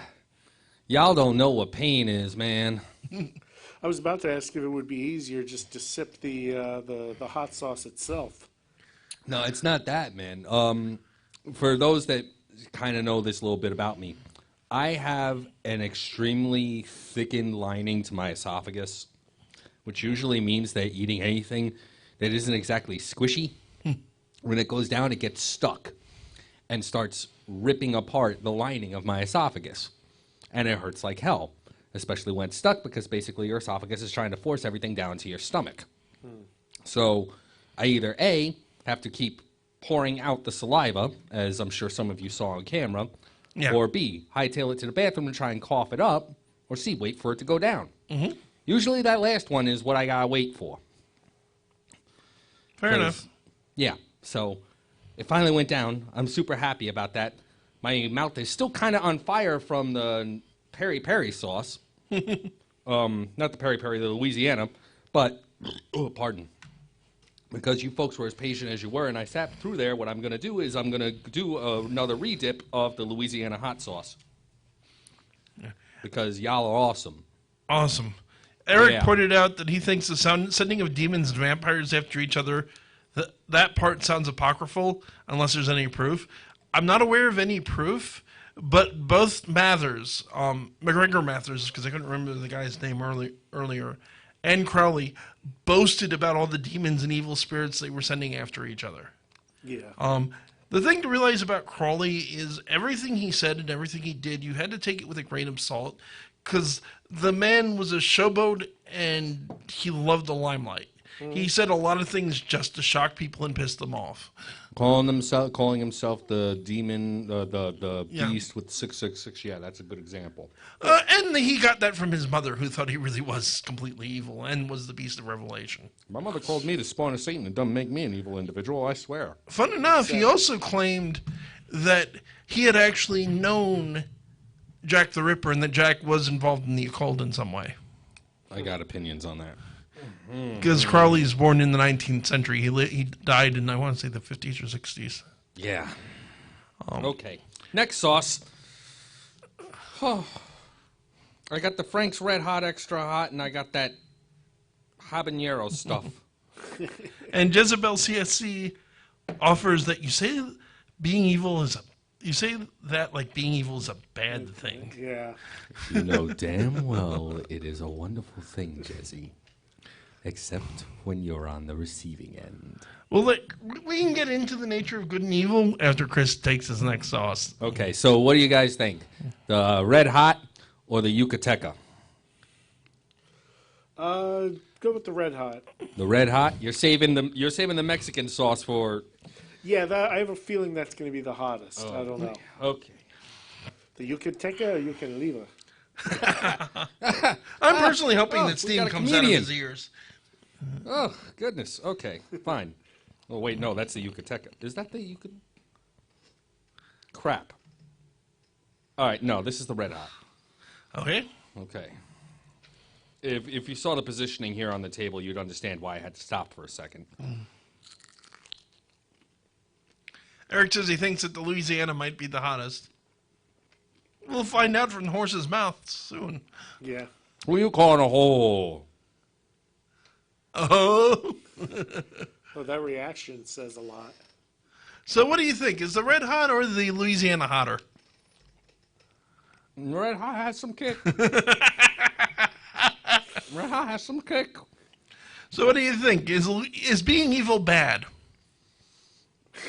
C: Y'all don't know what pain is, man.
B: I was about to ask if it would be easier just to sip the hot sauce itself.
C: No, it's not that, man. For those that kind of know this little bit about me, I have an extremely thickened lining to my esophagus, which usually means that eating anything that isn't exactly squishy, when it goes down, it gets stuck and starts ripping apart the lining of my esophagus. And it hurts like hell, especially when it's stuck, because basically your esophagus is trying to force everything down to your stomach. So I either A, have to keep pouring out the saliva, as I'm sure some of you saw on camera,
A: Yeah.
C: or B, hightail it to the bathroom and try and cough it up, or C, wait for it to go down. Usually that last one is what I gotta wait for.
A: Fair enough.
C: Yeah, so it finally went down. I'm super happy about that. My mouth is still kind of on fire from the peri-peri sauce. Not the peri-peri, the Louisiana, but, oh, pardon. Because you folks were as patient as you were, and I sat through there, what I'm going to do is I'm going to do another redip of the Louisiana hot sauce. Because y'all are awesome.
A: Awesome. Eric
C: Yeah.
A: pointed out that he thinks the sending of demons and vampires after each other, that part sounds apocryphal unless there's any proof. I'm not aware of any proof, but both Mathers, McGregor Mathers, because I couldn't remember the guy's name earlier, and Crowley boasted about all the demons and evil spirits they were sending after each other.
B: Yeah.
A: The thing to realize about Crowley is everything he said and everything he did, you had to take it with a grain of salt, because the man was a showboat and he loved the limelight. He said a lot of things just to shock people and piss them off.
C: Calling himself the demon, the
A: Yeah.
C: beast with 666. Yeah, that's a good example.
A: And he got that from his mother, who thought he really was completely evil and was the beast of Revelation.
C: My mother called me the spawn of Satan. It doesn't make me an evil individual, I swear.
A: Fun enough, he also claimed that he had actually known Jack the Ripper and that Jack was involved in the occult in some way.
C: I got opinions on that.
A: Because Crowley's born in the 19th century. He died in, I want to say, the 50s or 60s.
C: Yeah. Okay. Next sauce. Oh. I got the Frank's Red Hot Extra Hot, and I got that habanero stuff.
A: And Jezebel CSC offers that you say being evil is you say that like being evil is a bad thing.
B: Yeah.
C: You know damn well it is a wonderful thing, Jesse. Except when you're on the receiving end.
A: Well, we can get into the nature of good and evil after Chris takes his next sauce.
C: Okay, so what do you guys think? The Red Hot or the Yucateca?
B: Go with the red hot.
C: The Red Hot? You're saving the Mexican sauce for...
B: Yeah, I have a feeling that's going to be the hottest. I don't know.
C: Okay.
B: The Yucateca or Yucaliva?
A: I'm personally hoping
C: oh,
A: that
C: we
A: steam
C: got a
A: comes out of
C: comedian.
A: his ears.
C: Oh, goodness. Okay, fine. Oh, wait, no, that's the Yucateca. Is that the Yucate? Crap. All right, no, this is the Red Hot.
A: Okay.
C: Okay. If you saw the positioning here on the table, you'd understand why I had to stop for a second.
A: Eric says he thinks that the Louisiana might be the hottest. We'll find out from the horse's mouth soon.
B: Yeah.
C: Who you calling a hole?
A: Oh.
B: Oh, that reaction says a lot.
A: So what do you think? Is the Red Hot or the Louisiana hotter?
C: Red Hot has some kick. Red Hot has some kick.
A: So what do you think? Is being evil bad?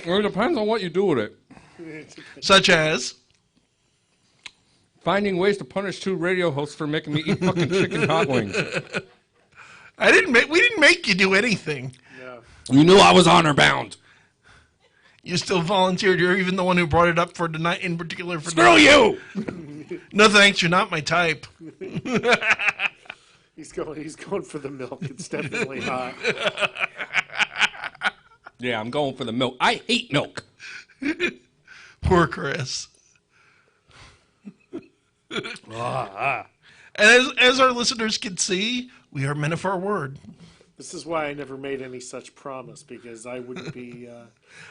C: Well, it depends on what you do with it.
A: Such as?
C: Finding ways to punish two radio hosts for making me eat fucking chicken hot wings.
A: We didn't make you do anything.
B: No.
C: You knew I was honor bound.
A: You still volunteered. You're even the one who brought it up for tonight, in particular for
C: Screw you!
A: No thanks, you're not my type.
B: He's going for the milk. It's definitely hot.
C: Yeah, I'm going for the milk. I hate milk.
A: Poor Chris. And as our listeners can see, we are men of our word.
B: This is why I never made any such promise, because I wouldn't be.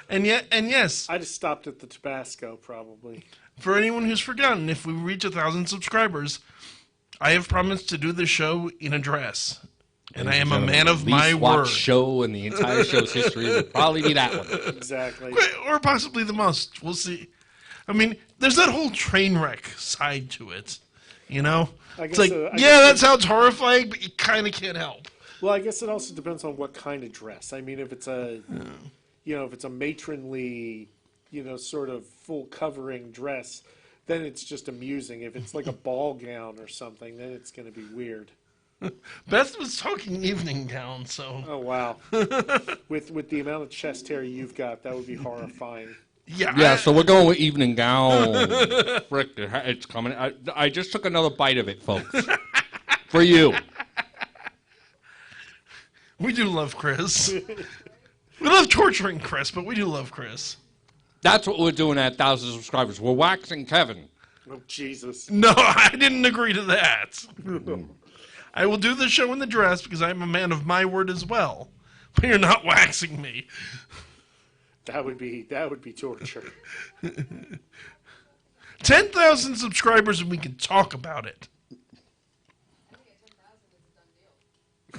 A: And yes,
B: I just stopped at the Tabasco, probably.
A: for anyone who's forgotten, if we reach 1,000 subscribers, I have promised to do the show in a dress. And I am a man of my word.
C: Least show in the entire show's history would probably be that one.
B: Exactly.
A: Or possibly the most. We'll see. I mean, there's that whole train wreck side to it. You know? It's like, that sounds horrifying, but you kind of can't help.
B: Well, I guess it also depends on what kind of dress. I mean, if it's a, if it's a matronly, sort of full covering dress, then it's just amusing. If it's like a ball gown or something, then it's going to be weird.
A: Beth was talking evening gown, so.
B: Oh wow! with the amount of chest hair you've got, that would be horrifying.
C: Yeah. So we're going with evening gown. Frick, it's coming. I just took another bite of it, folks, for you.
A: We do love Chris. We love torturing Chris, but we do love Chris.
C: That's what we're doing at 1,000 subscribers. We're waxing Kevin.
B: Oh Jesus!
A: No, I didn't agree to that. I will do the show in the dress because I'm a man of my word as well. But you're not waxing me.
B: That would be torture.
A: 10,000 subscribers and we can talk about it.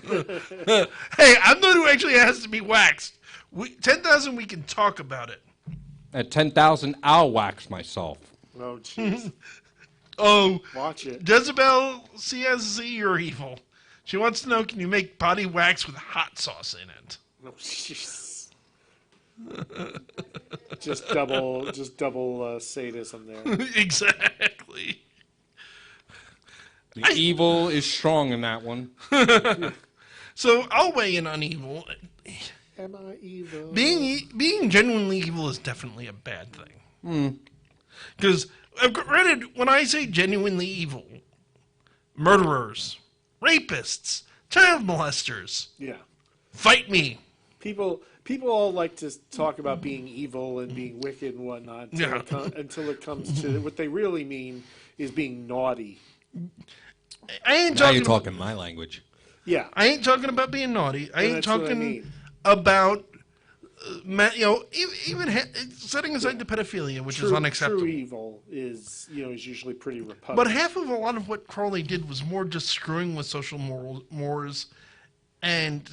A: Hey, I'm the one who actually has to be waxed. 10,000 we can talk about it.
C: At 10,000, I'll wax myself.
B: Oh jeez.
A: Oh,
B: watch it.
A: Jezebel CSZ, you're evil. She wants to know, can you make body wax with hot sauce in it?
B: Oh jeez. just double sadism there.
A: Exactly.
C: The evil is strong in that one.
A: So I'll weigh in on evil.
B: Am I evil?
A: Being genuinely evil is definitely a bad thing. Because, granted, when I say genuinely evil, murderers, rapists, child molesters, fight me.
B: People all like to talk about being evil and being wicked and whatnot until it comes to what they really mean is being naughty.
C: Now you're talking my language.
B: Yeah.
A: I ain't talking about being naughty. I ain't talking about, even setting aside the pedophilia, which is unacceptable.
B: True evil is usually pretty repugnant.
A: But half of a lot of what Crowley did was more just screwing with social mores and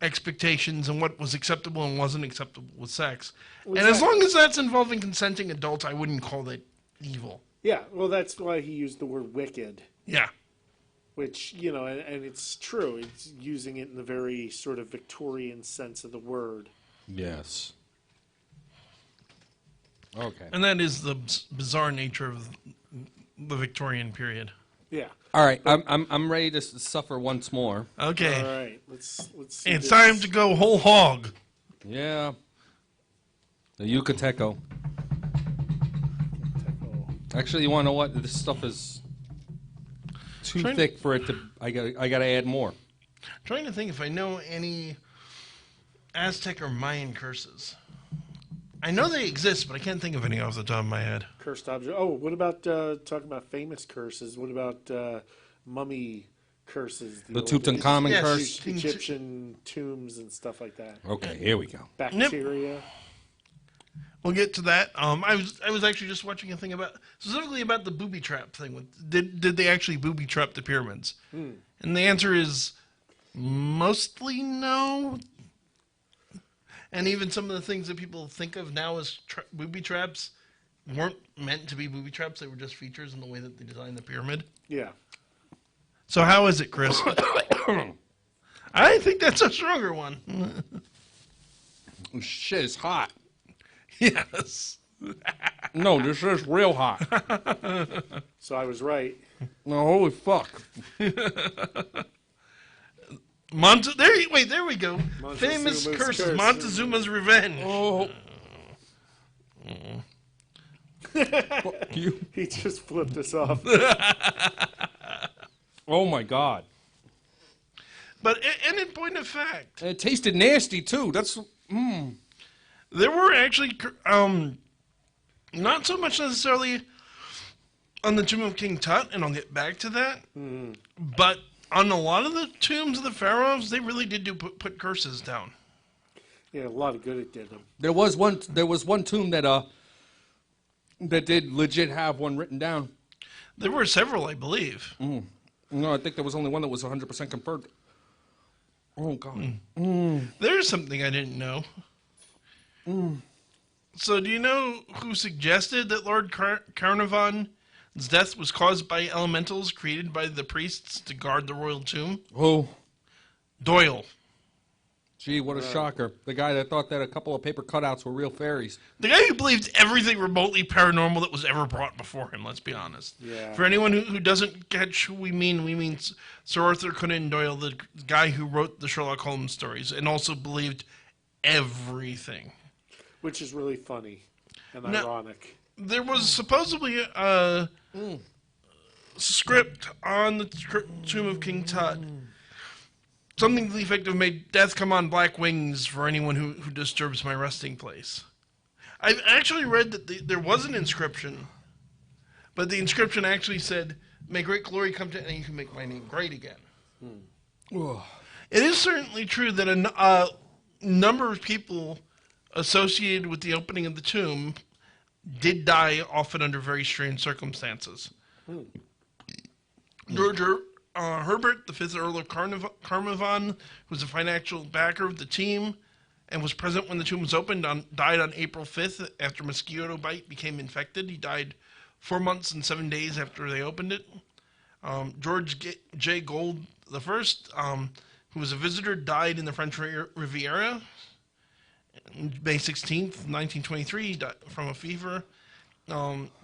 A: expectations and what was acceptable and wasn't acceptable with sex. Exactly. And as long as that's involving consenting adults, I wouldn't call that evil.
B: Yeah, well, that's why he used the word wicked.
A: Yeah.
B: Which, and it's true. It's using it in the very sort of Victorian sense of the word.
C: Yes. Okay.
A: And that is the bizarre nature of the Victorian period.
B: Yeah.
C: All right, I'm ready to suffer once more.
A: Okay.
B: All right, let's see.
A: It's time to go whole hog.
C: Yeah. The Yucateco. Actually, you want to know what? This stuff is too thick for it to. I gotta add more.
A: I'm trying to think if I know any Aztec or Mayan curses. I know they exist, but I can't think of any off the top of my head.
B: Cursed object. Oh, what about talking about famous curses? What about mummy curses?
C: The Tutankhamun curse?
B: Egyptian tombs and stuff like that.
C: Okay, here we go.
B: Bacteria.
A: Yep. We'll get to that. I was actually just watching a thing specifically about the booby trap thing. Did they actually booby trap the pyramids? And the answer is mostly no. And even some of the things that people think of now as booby traps weren't meant to be booby traps. They were just features in the way that they designed the pyramid.
B: Yeah.
A: So how is it, Chris? I think that's a stronger one.
C: Shit, it's hot.
A: Yes.
C: No, this is real hot.
B: So I was right.
C: No, holy fuck.
A: There we go. Famous curses. Montezuma's Revenge.
C: Oh. Fuck you.
B: He just flipped us off.
C: Oh my god.
A: But and in point of fact,
C: And it tasted nasty too. That's
A: there were actually not so much necessarily on the tomb of King Tut, and I'll get back to that. But on a lot of the tombs of the pharaohs, they really did put curses down.
B: Yeah, a lot of good it did them.
C: There was one tomb that did legit have one written down.
A: There were several, I believe.
C: No, I think there was only one that was 100% confirmed. Oh, God.
A: There's something I didn't know. So do you know who suggested that Lord Carnarvon's death was caused by elementals created by the priests to guard the royal tomb?
C: Oh,
A: Doyle.
C: gee, what a shocker. The guy that thought that a couple of paper cutouts were real fairies.
A: The guy who believed everything remotely paranormal that was ever brought before him, let's be honest.
B: Yeah.
A: For anyone who doesn't catch who we mean Sir Arthur Conan Doyle, the guy who wrote the Sherlock Holmes stories, and also believed everything.
B: Which is really funny and
A: Now-
B: ironic.
A: There was supposedly a script on the tomb of King Tut. Something to the effect of, "May death come on black wings for anyone who disturbs my resting place." I've actually read that there was an inscription, but the inscription actually said, "May great glory come to any who make my name great again." It is certainly true that a number of people associated with the opening of the tomb did die, often under very strange circumstances. George Herbert, the fifth Earl of Carnarvon, who was a financial backer of the team and was present when the tomb was opened, died on April 5th after mosquito bite became infected. He died 4 months and 7 days after they opened it. George J. Gold I, who was a visitor, died in the French Riviera. May 16th, 1923, he died from a fever.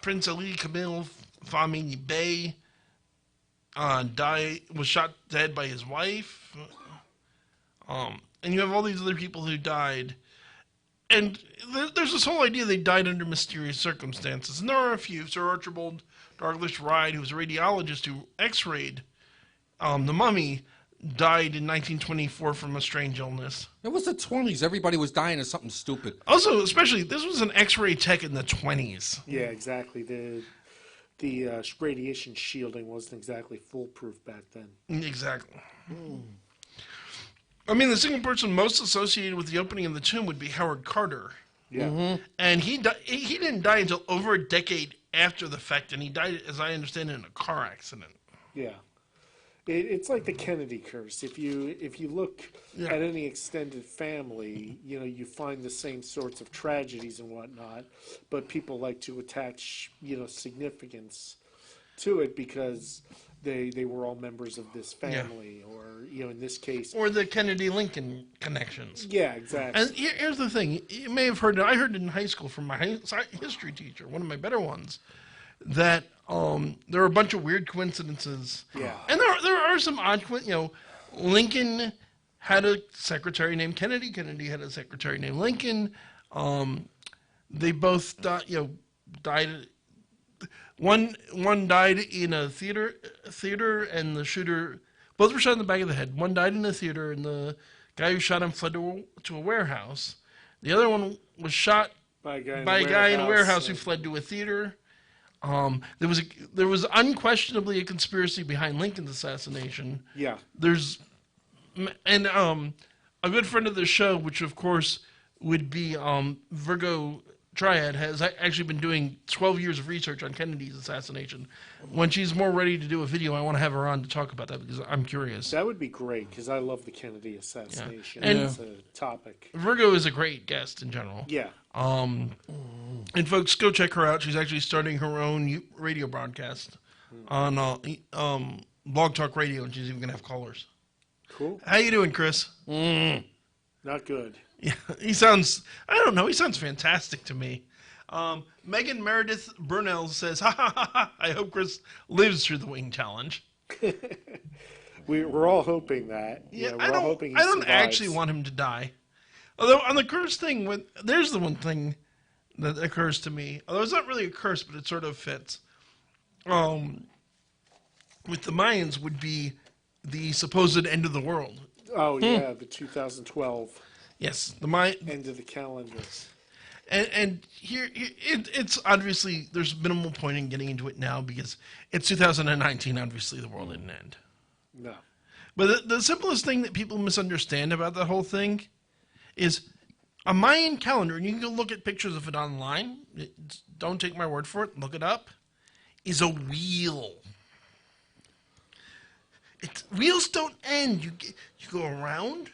A: Prince Ali Camille Famini Bey was shot dead by his wife. And you have all these other people who died. And there's this whole idea they died under mysterious circumstances. And there are a few. Sir Archibald Douglas Ryde, who was a radiologist who x-rayed the mummy, died in 1924 from a strange illness.
C: It was the 20s. Everybody was dying of something stupid.
A: Also, especially, this was an x-ray tech in the 20s.
B: Yeah, exactly. The radiation shielding wasn't exactly foolproof back then.
A: Exactly. I mean, the single person most associated with the opening of the tomb would be Howard Carter.
B: Yeah.
A: And he didn't die until over a decade after the fact, and he died, as I understand it, in a car accident.
B: Yeah. It's like the Kennedy curse. If you look at any extended family, you find the same sorts of tragedies and whatnot, but people like to attach, significance to it because they were all members of this family, or in this case,
A: Or the Kennedy-Lincoln connections.
B: yeah, exactly.
A: And here's the thing. You may have heard it. I heard it in high school from my history teacher, one of my better ones, that there are a bunch of weird coincidences.
B: Yeah.
A: And there are some odd Lincoln had a secretary named Kennedy. Kennedy had a secretary named Lincoln. They both died. One died in a theater, and the shooter, both were shot in the back of the head. One died in the theater, and the guy who shot him fled to a warehouse. The other one was shot by a guy in a warehouse who fled to a theater. There was unquestionably a conspiracy behind Lincoln's assassination.
B: Yeah.
A: And a good friend of the show, which of course would be Virgo Triad, has actually been doing 12 years of research on Kennedy's assassination. When she's more ready to do a video, I want to have her on to talk about that because I'm curious.
B: That would be great because I love the Kennedy assassination.
A: And-
B: It's a topic.
A: Virgo is a great guest in general.
B: Yeah.
A: And folks, go check her out. She's actually starting her own radio broadcast on Blog Talk Radio, and she's even going to have callers.
B: Cool.
A: How you doing, Chris?
B: Not good.
A: Yeah, he sounds fantastic to me. Megan Meredith Burnell says, ha ha ha ha, I hope Chris lives through the wing challenge.
B: We're all hoping that.
A: Yeah,
B: we're all hoping he
A: I don't
B: survives.
A: actually want him to die. Although on the curse thing, there's the one thing that occurs to me. Although it's not really a curse, but it sort of fits. With the Mayans would be the supposed end of the world.
B: Oh, yeah, the 2012
A: Yes,
B: end of the calendar.
A: And it's obviously there's minimal point in getting into it now because it's 2019. Obviously, the world didn't end.
B: No.
A: But the simplest thing that people misunderstand about that whole thing is a Mayan calendar, and you can go look at pictures of it online. Don't take my word for it. Look it up. Is a wheel. Wheels don't end. You go around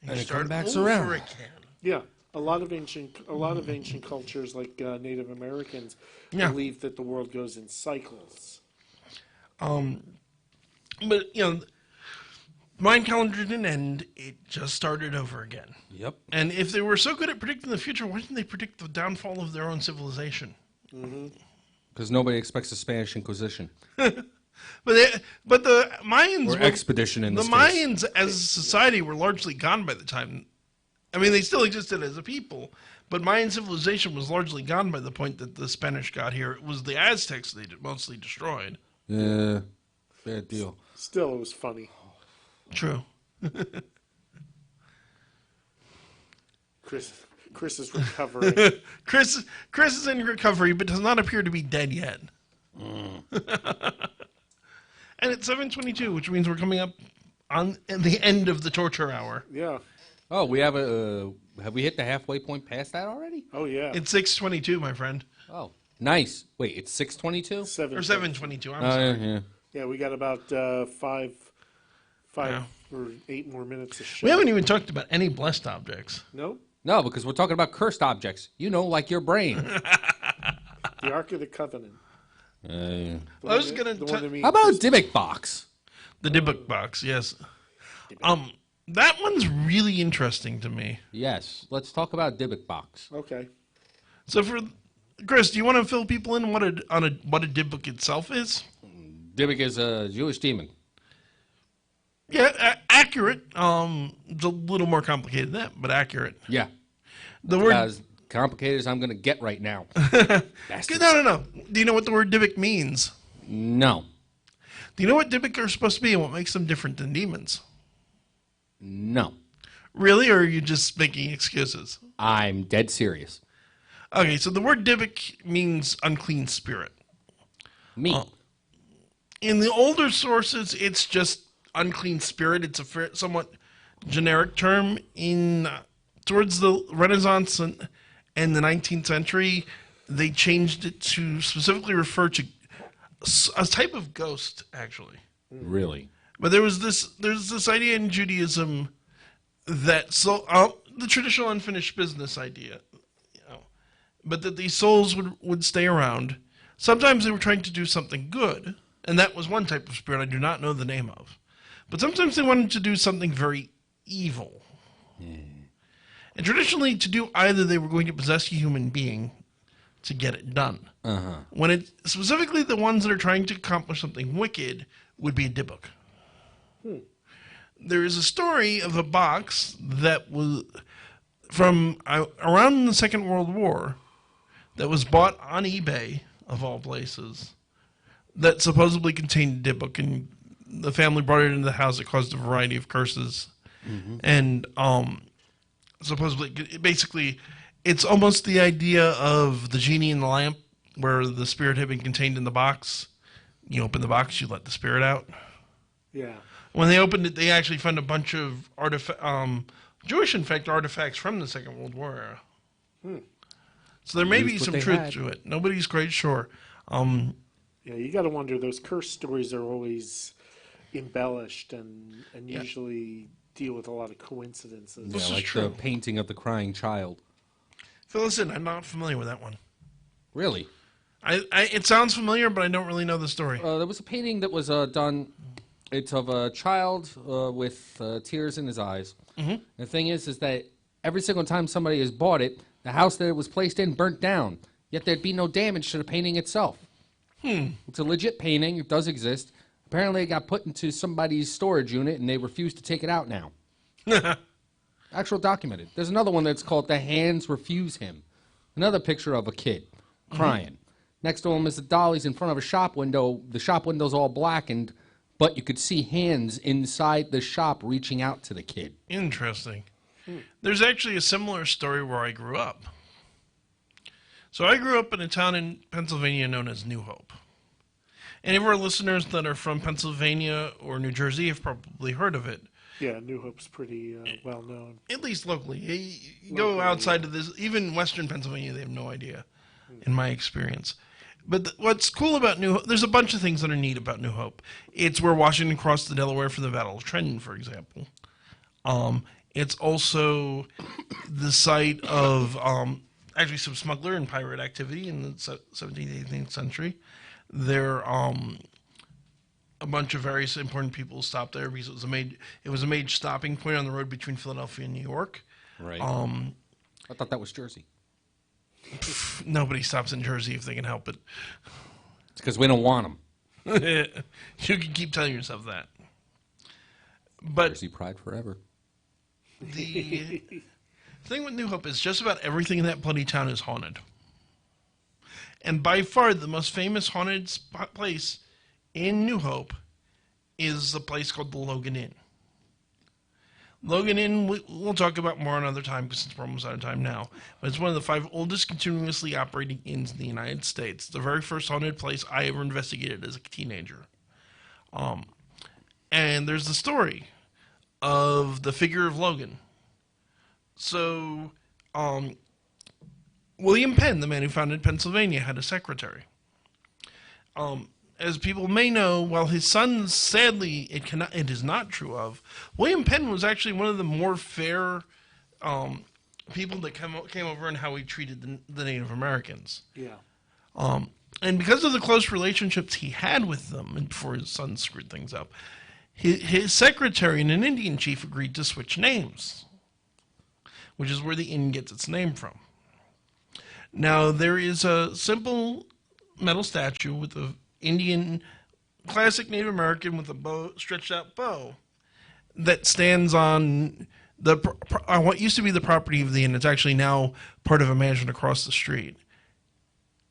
A: and you
C: it
A: start
C: comes back
A: over
C: around.
A: again.
B: Yeah, a lot of ancient cultures, like Native Americans,
A: Yeah.
B: believe that the world goes in cycles.
A: But Mayan calendar didn't end. It just started over again.
C: Yep.
A: And if they were so good at predicting the future, why didn't they predict the downfall of their own civilization?
C: Because nobody expects the Spanish Inquisition.
A: But the Mayans
C: Or expedition in
A: the
C: this case.
A: Mayans as a society were largely gone by the time. I mean, they still existed as a people, but Mayan civilization was largely gone by the point that the Spanish got here. It was the Aztecs they mostly destroyed.
C: Yeah. Bad deal.
B: Still, it was funny.
A: True.
B: Chris is recovering.
A: Chris is in recovery, but does not appear to be dead yet. And it's 7:22, which means we're coming up on the end of the torture hour.
B: Yeah.
C: Oh, we have we hit the halfway point past that already?
B: Oh, yeah.
A: It's 6:22, my friend,
C: Oh, nice. Wait, it's 6:22?
B: Seven.
A: or 7:22. I'm
C: Oh,
A: sorry.
C: yeah.
B: Yeah, we got about five
A: Yeah.
B: or 8 more minutes of show.
A: We haven't even talked about any blessed objects.
B: Nope.
C: No, because we're talking about cursed objects. Like your brain.
B: The Ark of the Covenant.
C: Uh,
A: I was gonna
B: The one that means
C: how about a Dybbuk box?
A: The Dybbuk box, yes. That one's really interesting to me.
C: Yes, let's talk about Dybbuk box.
B: Okay.
A: So for Chris, do you want to fill people in what a Dybbuk itself is?
C: Dybbuk is a Jewish demon.
A: Yeah, accurate. It's a little more complicated than that, but accurate.
C: Yeah.
A: The word
C: As complicated as I'm going to get right now. Bastards.
A: no. Do you know what the word Dybbuk means?
C: No.
A: Do you know what Dybbuk are supposed to be and what makes them different than demons?
C: No.
A: Really, or are you just making excuses?
C: I'm dead serious.
A: Okay, so the word Dybbuk means unclean spirit.
C: Me.
A: In the older sources, it's just unclean spirit. It's a somewhat generic term. Towards the Renaissance and the 19th century, they changed it to specifically refer to a type of ghost, actually.
C: Really?
A: But there's this idea in Judaism that the traditional unfinished business idea, but that these souls would stay around. Sometimes they were trying to do something good, and that was one type of spirit I do not know the name of. But sometimes they wanted to do something very evil. And traditionally, to do either, they were going to possess a human being to get it done. When it specifically the ones that are trying to accomplish something wicked would be a Dybbuk. There is a story of a box that was from around the Second World War that was bought on eBay, of all places, that supposedly contained a Dybbuk, and the family brought it into the house. It caused a variety of curses. And supposedly, basically, it's almost the idea of the genie in the lamp, where the spirit had been contained in the box. You open the box, you let the spirit out.
B: Yeah.
A: When they opened it, they actually found a bunch of Jewish, in fact, artifacts from the Second World War era. So there may be
C: Used what
A: some
C: they
A: truth
C: had.
A: to it. Nobody's quite sure.
B: Yeah, you got to wonder, those curse stories are always embellished and usually deal with a lot of coincidences.
A: This
C: Yeah,
A: is
C: like
A: true.
C: the painting of the crying child.
A: Fill us in. I'm not familiar with that one.
C: Really?
A: It sounds familiar, but I don't really know the story.
C: There was a painting that was done. It's of a child with tears in his eyes. The thing is that every single time somebody has bought it, the house that it was placed in burnt down. Yet there'd be no damage to the painting itself. It's a legit painting. It does exist. Apparently, it got put into somebody's storage unit, and they refuse to take it out now. Actual documented. There's another one that's called "The Hands Refuse Him." Another picture of a kid crying. Next to him is the dollies in front of a shop window. The shop window's all blackened, but you could see hands inside the shop reaching out to the kid.
A: Interesting. There's actually a similar story where I grew up. So I grew up in a town in Pennsylvania known as New Hope. Any of our listeners that are from Pennsylvania or New Jersey have probably heard of it.
B: Yeah, New Hope's pretty well known.
A: At least locally. You go outside of this, even Western Pennsylvania, they have no idea, in my experience. But what's cool about New Hope, there's a bunch of things that are neat about New Hope. It's where Washington crossed the Delaware for the Battle of Trenton, for example. It's also the site of actually some smuggler and pirate activity in the 17th, 18th century. There a bunch of various important people stopped there because it was a major stopping point on the road between Philadelphia and New York.
C: Right. I thought that was Jersey.
A: Nobody stops in Jersey if they can help it.
C: It's because we don't want them.
A: You can keep telling yourself that. But
C: Jersey pride forever.
A: the thing with New Hope is just about everything in that bloody town is haunted. And by far the most famous haunted place in New Hope is a place called the Logan Inn. Logan Inn, we'll talk about more another time because we're almost out of time now. But it's one of the 5 oldest continuously operating inns in the United States. The very first haunted place I ever investigated as a teenager. And there's the story of the figure of Logan. So, William Penn, the man who founded Pennsylvania, had a secretary. As people may know, while his son, sadly, it is not true of, William Penn was actually one of the more fair people that came over and how he treated the Native Americans.
B: Yeah.
A: And because of the close relationships he had with them, and before his son screwed things up, his secretary and an Indian chief agreed to switch names, which is where the inn gets its name from. Now, there is a simple metal statue with a Indian, classic Native American with a stretched out bow that stands on what used to be the property of the inn. It's actually now part of a mansion across the street.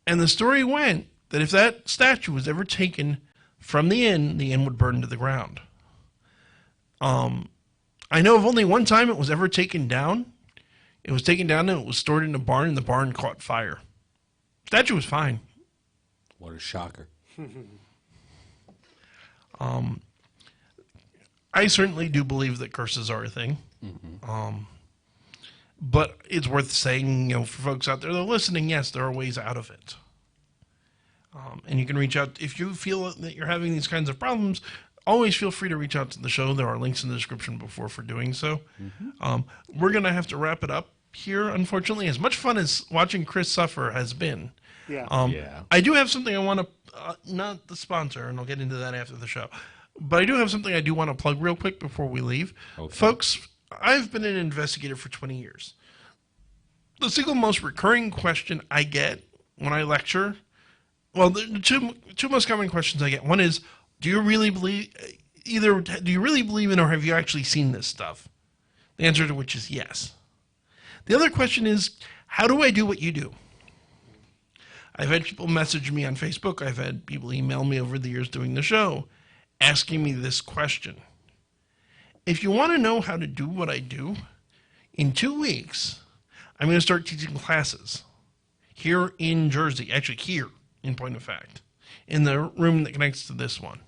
A: And the story went that if that statue was ever taken from the inn would burn to the ground. I know of only one time it was ever taken down. It was taken down and it was stored in a barn, and the barn caught fire. Statue was fine.
C: What a shocker.
A: I certainly do believe that curses are a thing. Mm-hmm. But it's worth saying, for folks out there that are listening, yes, there are ways out of it. And you can reach out if you feel that you're having these kinds of problems. Always feel free to reach out to the show. There are links in the description for doing so. Mm-hmm. We're going to have to wrap it up here, unfortunately. As much fun as watching Chris suffer has been.
B: Yeah.
A: I do have something I want to, not the sponsor, and I'll get into that after the show, but I do have something I do want to plug real quick before we leave. Okay. Folks, I've been an investigator for 20 years. The single most recurring question I get when I lecture, well, the two most common questions I get, one is, do you really believe in or have you actually seen this stuff? The answer to which is yes. The other question is, how do I do what you do? I've had people message me on Facebook. I've had people email me over the years doing the show asking me this question. If you want to know how to do what I do, in 2 weeks, I'm going to start teaching classes here in Jersey, actually here, in point of fact, in the room that connects to this one.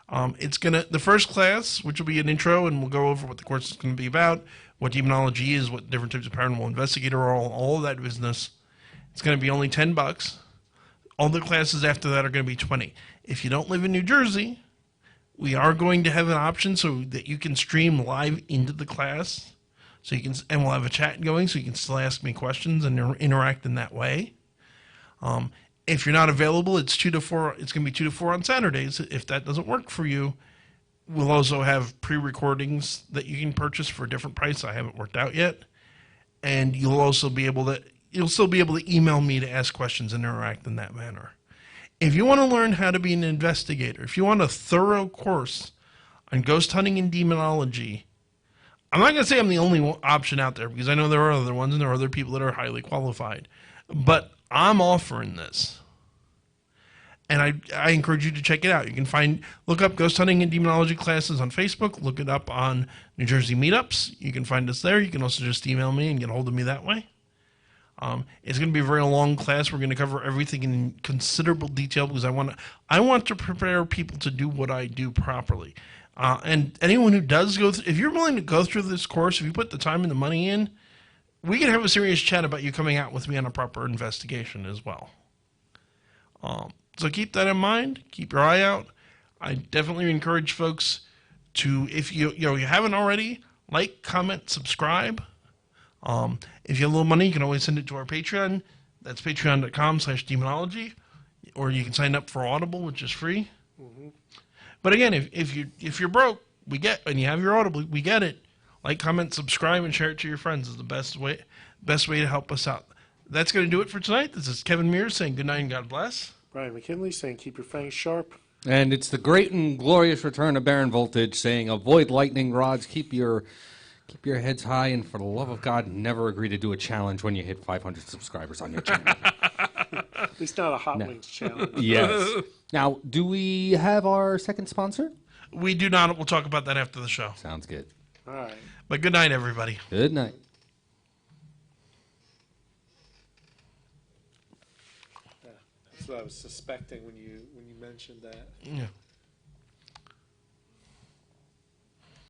A: The first class, which will be an intro, and we'll go over what the course is going to be about, what demonology is, what different types of paranormal investigator are, all of that business. It's going to be only $10. All the classes after that are going to be $20. If you don't live in New Jersey, we are going to have an option so that you can stream live into the class. And we'll have a chat going so you can still ask me questions and interact in that way. If you're not available, it's 2 to 4. It's going to be 2 to 4 on Saturdays. If that doesn't work for you, we'll also have pre-recordings that you can purchase for a different price. I haven't worked out yet. And you'll still be able to email me to ask questions and interact in that manner. If you want to learn how to be an investigator, if you want a thorough course on ghost hunting and demonology, I'm not going to say I'm the only option out there because I know there are other ones and there are other people that are highly qualified. But I'm offering this. And I encourage you to check it out. You can look up ghost hunting and demonology classes on Facebook. Look it up on New Jersey Meetups. You can find us there. You can also just email me and get a hold of me that way. It's going to be a very long class. We're going to cover everything in considerable detail because I want to prepare people to do what I do properly. And anyone who does go through, if you're willing to go through this course, if you put the time and the money in, we can have a serious chat about you coming out with me on a proper investigation as well. So keep that in mind. Keep your eye out. I definitely encourage folks to, if you haven't already, like, comment, subscribe. If you have a little money, you can always send it to our Patreon. That's patreon.com/demonology. Or you can sign up for Audible, which is free. Mm-hmm. But again, if you're broke, and you have your Audible, we get it. Like, comment, subscribe, and share it to your friends is the best way to help us out. That's going to do it for tonight. This is Kevin Mears saying good night and God bless.
B: Brian McKinley saying keep your fangs sharp.
C: And it's the great and glorious return of Baron Voltage saying avoid lightning rods, keep your heads high, and for the love of God, never agree to do a challenge when you hit 500 subscribers on your channel.
B: At least not a Hot Wings challenge.
C: Yes. Now, do we have our second sponsor?
A: We do not. We'll talk about that after the show.
C: Sounds good.
B: All right.
A: But good night, everybody.
C: Good night.
B: That's what I was suspecting when you mentioned that.
A: Yeah.